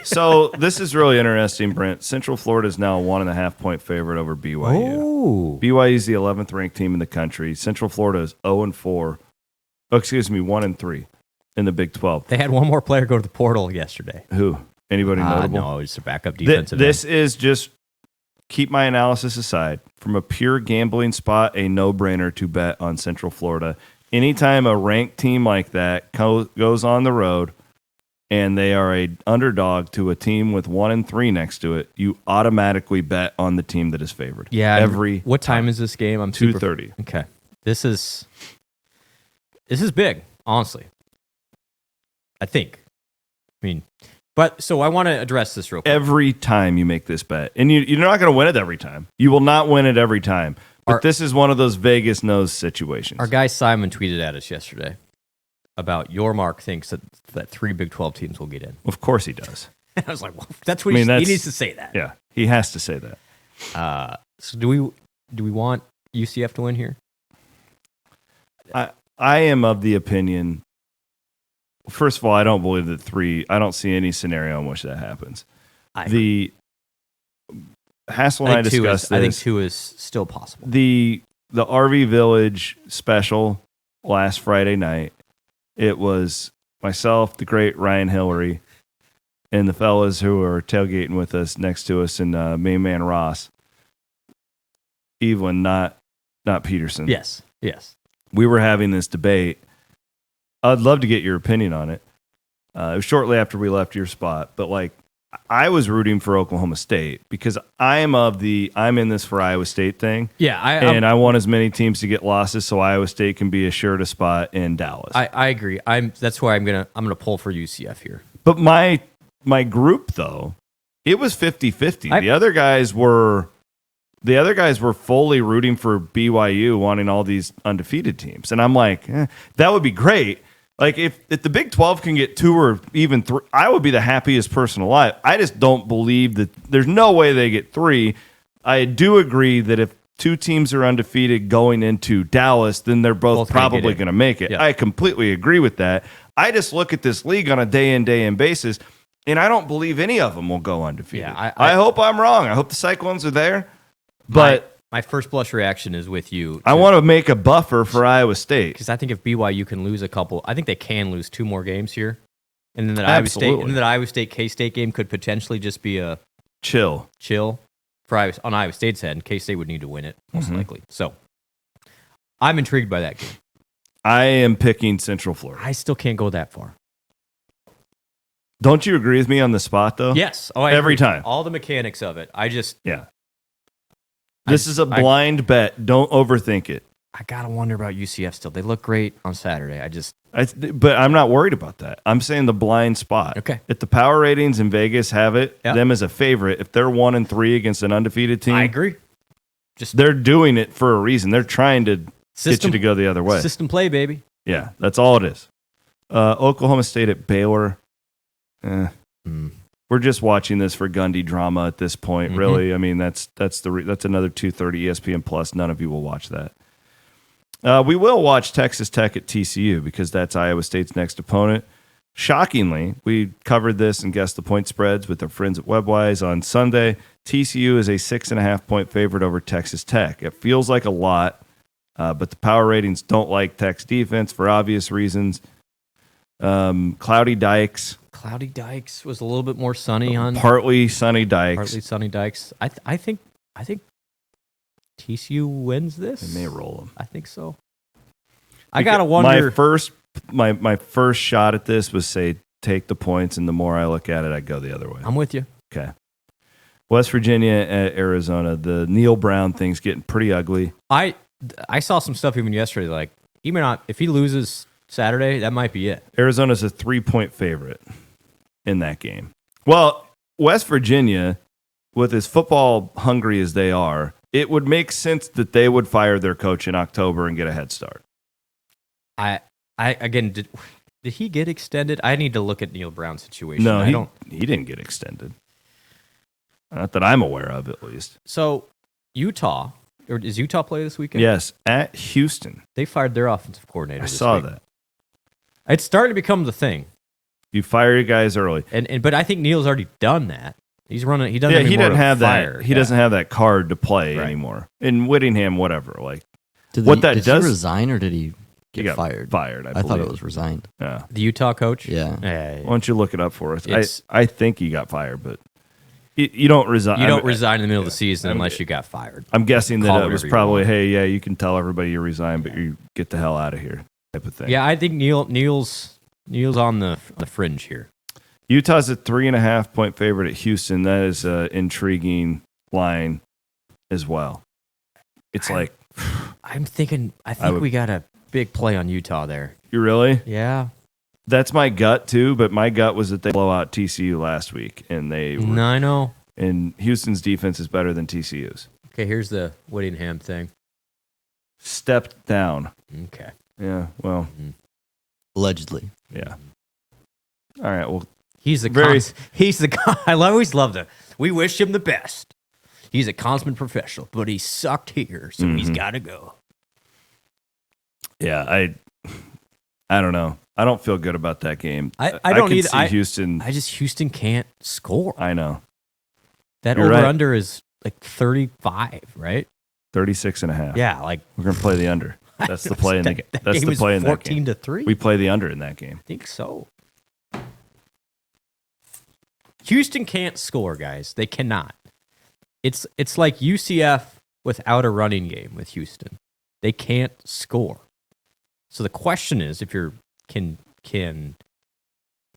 S6: So this is really interesting, Brent. Central Florida is now a 1.5 point favorite over BYU.
S5: Oh.
S6: BYU is the 11th ranked team in the country. Central Florida is 0-4. Oh, excuse me, 1-3 in the Big 12.
S5: They had one more player go to the portal yesterday.
S6: Who? Anybody notable?
S5: No, it's a backup defensive
S6: This
S5: end.
S6: is just, keep my analysis aside, from a pure gambling spot, a no-brainer to bet on Central Florida. Anytime a ranked team like that goes on the road and they are a underdog to a team with 1-3 next to it, you automatically bet on the team that is favored.
S5: Yeah. What time is this game? I'm
S6: 2:30.
S5: Okay. This is big, honestly. I think. But so I want to address this real quick.
S6: Every time you make this bet, and you're not going to win it every time. You will not win it every time. But this is one of those Vegas knows situations.
S5: Our guy Simon tweeted at us yesterday about your mark thinks that 3 Big 12 teams will get in.
S6: Of course he does.
S5: I was like, well, that's what he needs to say that.
S6: Yeah, he has to say that.
S5: So do we want UCF to win here?
S6: I am of the opinion. First of all, I don't believe that 3. I don't see any scenario in which that happens. Hassel and I discussed this.
S5: I think 2 is still possible.
S6: The RV Village special last Friday night. It was myself, the great Ryan Hillary, and the fellas who were tailgating with us next to us, and main man Ross. Evelyn, not Peterson.
S5: Yes.
S6: We were having this debate. I'd love to get your opinion on it. It was shortly after we left your spot, but I was rooting for Oklahoma State because I'm in this for Iowa State thing.
S5: Yeah,
S6: I want as many teams to get losses so Iowa State can be assured a spot in Dallas.
S5: I agree. That's why I'm gonna pull for UCF here.
S6: But my group though, it was 50-50. The other guys were fully rooting for BYU, wanting all these undefeated teams, and I'm like, that would be great. Like, if the Big 12 can get 2 or even 3, I would be the happiest person alive. I just don't believe that there's no way they get 3. I do agree that if 2 teams are undefeated going into Dallas, then they're both probably going to make it. Yeah. I completely agree with that. I just look at this league on a day-in basis, and I don't believe any of them will go undefeated. Yeah, I hope I'm wrong. I hope the Cyclones are there. But
S5: my first blush reaction is with you.
S6: I want to make a buffer for Iowa State
S5: because I think if BYU can lose a couple, I think they can lose 2 more games here, and then that Iowa State K-State game could potentially just be a chill for on Iowa State's head. And K-State would need to win it most likely. So I'm intrigued by that game.
S6: I am picking Central Florida.
S5: I still can't go that far.
S6: Don't you agree with me on the spot though?
S5: Yes.
S6: Every time.
S5: All the mechanics of it.
S6: This is a blind bet. Don't overthink it.
S5: I gotta wonder about UCF still. They look great on Saturday.
S6: But I'm not worried about that. I'm saying the blind spot.
S5: Okay.
S6: If the power ratings in Vegas have it, them as a favorite. If they're 1-3 against an undefeated team,
S5: I agree.
S6: They're doing it for a reason. They're trying to get you to go the other way.
S5: System play, baby.
S6: Yeah, that's all it is. Oklahoma State at Baylor. We're just watching this for Gundy drama at this point. Really, I mean that's another 2:30 ESPN Plus. None of you will watch that. We will watch Texas Tech at TCU because that's Iowa State's next opponent. Shockingly, we covered this and guessed the point spreads with our friends at Webwise on Sunday. TCU is a 6.5 point favorite over Texas Tech. It feels like a lot. But the power ratings don't like Tech's defense for obvious reasons. Cloudy Dykes.
S5: Cloudy Dykes was a little bit more sunny on
S6: Partly sunny Dykes.
S5: Partly sunny Dykes. I think TCU wins this.
S6: They may roll them.
S5: I think so. I gotta wonder.
S6: My first shot at this was say take the points, and the more I look at it, I go the other way.
S5: I'm with you.
S6: Okay. West Virginia at Arizona. The Neil Brown thing's getting pretty ugly.
S5: I saw some stuff even yesterday. Like he may not. If he loses Saturday, that might be it.
S6: Arizona's a 3-point favorite in that game. Well, West Virginia, with as football hungry as they are, it would make sense that they would fire their coach in October and get a head start.
S5: I again, did he get extended? I need to look at Neil Brown's situation.
S6: No, he didn't get extended. Not that I'm aware of, at least.
S5: So Utah, or does Utah play this weekend?
S6: Yes, at Houston.
S5: They fired their offensive coordinator.
S6: I
S5: this
S6: saw
S5: week.
S6: that.
S5: It's starting to become the thing.
S6: You fire your guys early,
S5: but I think Neil's already done that. He's running. He doesn't.
S6: Yeah, he doesn't have
S5: fire.
S6: that. He doesn't have that card to play anymore. In Whittingham, whatever. Like
S7: Did
S6: does
S7: he resign or did he get fired?
S6: Fired.
S7: I thought it was resigned.
S6: Yeah.
S5: The Utah coach.
S7: Yeah.
S6: Why don't you look it up for us? I think he got fired, but you don't resign.
S5: You don't resign in the middle of the season unless you got fired.
S6: I'm guessing that it was probably,
S5: you
S6: hey, yeah, you can tell everybody you resign, but you get the hell out of here, type of thing.
S5: Yeah, I think Neil's on the fringe here.
S6: Utah's a 3.5-point favorite at Houston. That is an intriguing line as well. It's
S5: I'm thinking. I think we got a big play on Utah there.
S6: You really?
S5: Yeah.
S6: That's my gut too, but my gut was that they blow out TCU last week, and they.
S5: I know.
S6: And Houston's defense is better than TCU's.
S5: Okay, here's the Whittingham thing.
S6: Stepped down.
S5: Okay.
S6: Yeah. Well.
S7: Allegedly.
S6: Yeah. All right. Well.
S5: He's the guy. I always loved it. We wish him the best. He's a consummate professional, but he sucked here, so he's got to go.
S6: Yeah, I don't know. I don't feel good about that game.
S5: I don't
S6: can
S5: either.
S6: See Houston.
S5: Houston can't score.
S6: I know.
S5: That over-under is like 35, right?
S6: 36.5.
S5: Yeah, like
S6: we're going to play the under. That's the play in the game. That's the play in that game.
S5: 14-3.
S6: We play the under in that game.
S5: I think so. Houston can't score, guys. They cannot. It's like UCF without a running game with Houston. They can't score. So the question is, if can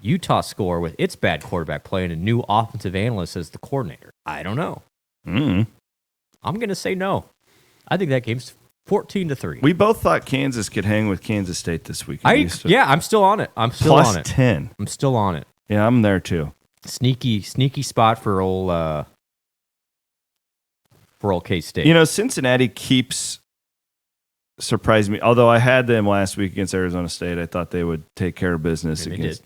S5: Utah score with its bad quarterback play and a new offensive analyst as the coordinator? I don't know. I'm going to say no. I think that game's 14-3.
S6: We both thought Kansas could hang with Kansas State this week.
S5: I'm still on it. I'm still
S6: plus
S5: on it.
S6: 10.
S5: I'm still on it.
S6: Yeah, I'm there too.
S5: Sneaky spot for old K-State.
S6: You know, Cincinnati keeps surprising me. Although I had them last week against Arizona State, I thought they would take care of business against. They did.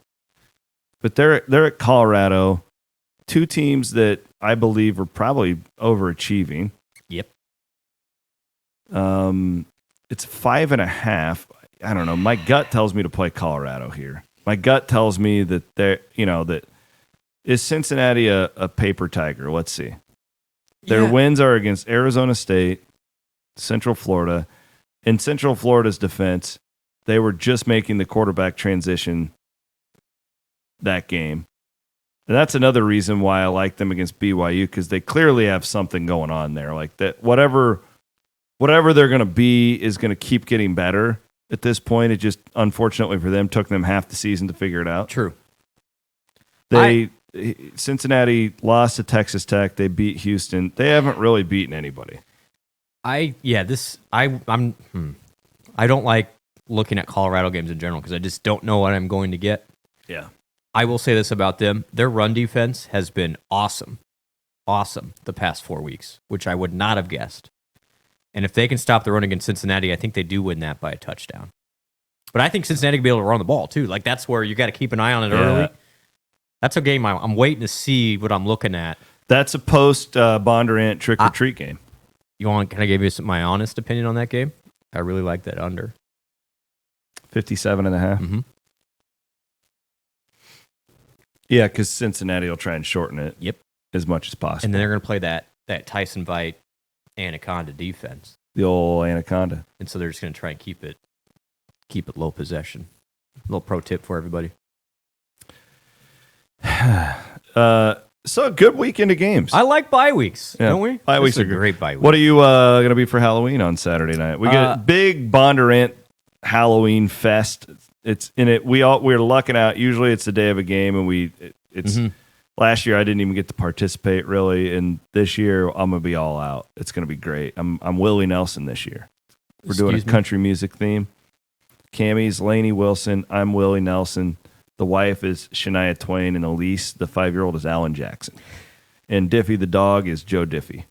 S6: But they're at Colorado, two teams that I believe are probably overachieving.
S5: Yep.
S6: It's 5.5. I don't know. My gut tells me to play Colorado here. My gut tells me that that is Cincinnati a paper tiger. Let's see. Their wins are against Arizona State, Central Florida. In Central Florida's defense, they were just making the quarterback transition that game. And that's another reason why I like them against BYU, because they clearly have something going on there. Like that, whatever they're going to be is going to keep getting better at this point. It just, unfortunately for them, took them half the season to figure it out.
S5: True.
S6: Cincinnati lost to Texas Tech. They beat Houston. They haven't really beaten anybody.
S5: I don't like looking at Colorado games in general because I just don't know what I'm going to get.
S6: Yeah.
S5: I will say this about them. Their run defense has been awesome the past 4 weeks, which I would not have guessed. And if they can stop the run against Cincinnati, I think they do win that by a touchdown. But I think Cincinnati can be able to run the ball too. Like that's where you got to keep an eye on it early. That's a game I'm waiting to see what I'm looking at.
S6: That's a post Bondurant trick or treat game.
S5: Can I give you my honest opinion on that game? I really like that under
S6: 57.5.
S5: Mm-hmm.
S6: Yeah, because Cincinnati will try and shorten it.
S5: Yep,
S6: as much as possible.
S5: And then they're going to play that Tyson Vite Anaconda defense.
S6: The old anaconda.
S5: And so they're just going to try and keep it low possession. Little pro tip for everybody.
S6: So a good weekend of games.
S5: I like bye weeks,
S6: Yeah,
S5: don't we?
S6: bye weeks
S5: This is
S6: are
S5: a great bye week.
S6: What are you going to be for Halloween on Saturday night? We get a big Bondurant Halloween fest. It's in it. We're lucking out. Usually it's the day of a game, and it's. Last year I didn't even get to participate really, and this year I'm gonna be all out. It's gonna be great. I'm Willie Nelson this year. We're doing a country music theme. Cammie's Lainey Wilson. I'm Willie Nelson. The wife is Shania Twain, and Elise, the 5-year-old, is Alan Jackson. And Diffie the dog is Joe Diffie.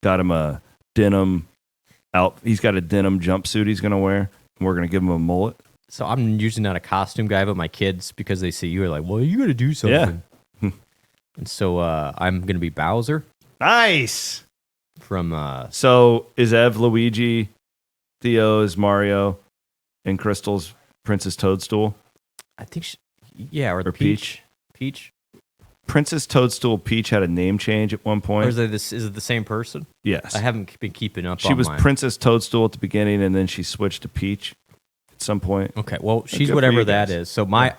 S6: Got him a denim out. He's got a denim jumpsuit he's gonna wear. And we're gonna give him a mullet.
S5: So I'm usually not a costume guy, but my kids, because they see you, are like, well, you got to do something.
S6: Yeah.
S5: And so I'm going to be Bowser.
S6: Nice.
S5: From
S6: So is Ev Luigi, Theo is Mario, and Crystal's Princess Toadstool?
S5: I think, or
S6: Or
S5: Peach. Peach.
S6: Princess Toadstool Peach had a name change at one point.
S5: Or is it the same person?
S6: Yes.
S5: I haven't been keeping up.
S6: She
S5: on
S6: was
S5: mine.
S6: Princess Toadstool at the beginning, and then she switched to Peach at some point.
S5: Okay, well, she's
S6: good for
S5: whatever
S6: you
S5: that
S6: guys.
S5: is. So I'm like,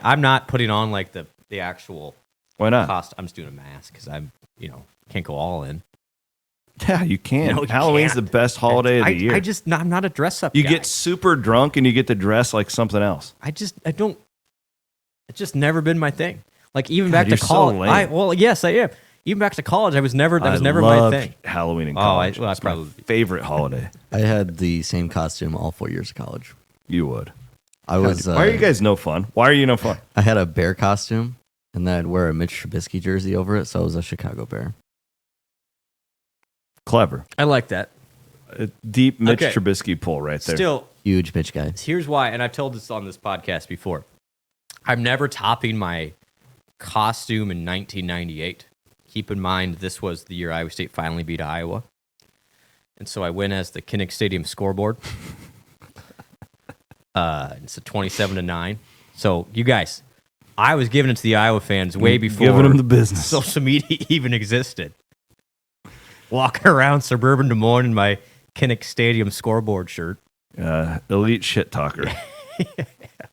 S5: I'm not putting on like the actual
S6: Why not?
S5: cost. I'm just doing a mask because I'm, can't go all in.
S6: Yeah, you can.
S5: No, you
S6: Halloween's
S5: can't.
S6: the best holiday of the year.
S5: I'm not a dress up
S6: You
S5: guy.
S6: get super drunk and you get to dress like something else.
S5: It's just never been my thing. Like even
S6: God,
S5: back to
S6: you're so
S5: college.
S6: lame.
S5: Yes, I am. Even back to college, that was never my
S6: loved
S5: thing.
S6: Halloween in
S5: Oh,
S6: college.
S5: I
S6: It's my
S5: probably-
S6: favorite holiday.
S7: I had the same costume all 4 years of college.
S6: You would.
S7: I was.
S6: Why are you guys no fun? Why are you no fun?
S7: I had a bear costume, and then I'd wear a Mitch Trubisky jersey over it, so I was a Chicago Bear.
S6: Clever.
S5: I like that.
S6: A deep Mitch
S5: Okay.
S6: Trubisky pull right there.
S5: Still,
S7: Huge Mitch guy.
S5: here's why, and I've told this on this podcast before. I'm never topping my costume in 1998. Keep in mind, this was the year Iowa State finally beat Iowa. And so I went as the Kinnick Stadium scoreboard. It's a 27-9. So you guys, I was giving it to the Iowa fans way before
S6: Giving them the business.
S5: social media even existed. Walking around suburban Des Moines in my Kinnick Stadium scoreboard shirt.
S6: Elite shit talker.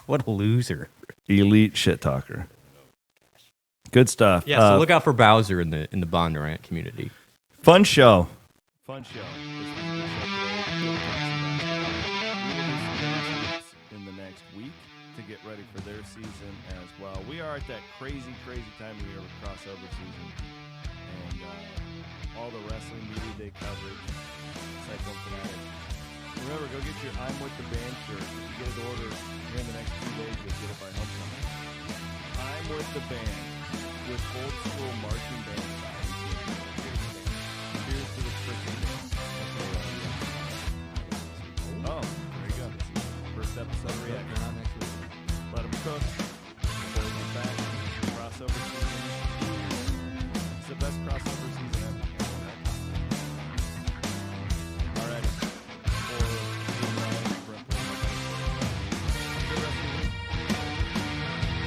S5: What a loser.
S6: Elite shit talker. Good stuff.
S5: Yeah, so look out for Bowser in the Bondurant community.
S6: Fun show.
S4: Fun show. In the next week to get ready for their season as well. We are at that crazy time of year with crossover season, and all the wrestling media day coverage. Cyclone Fanatic. Remember, go get your I'm with the band shirt. If you get it ordered here in the next 2 days, you'll get it by homecoming. I'm with the band with old school marching band style. Cheers to the freaking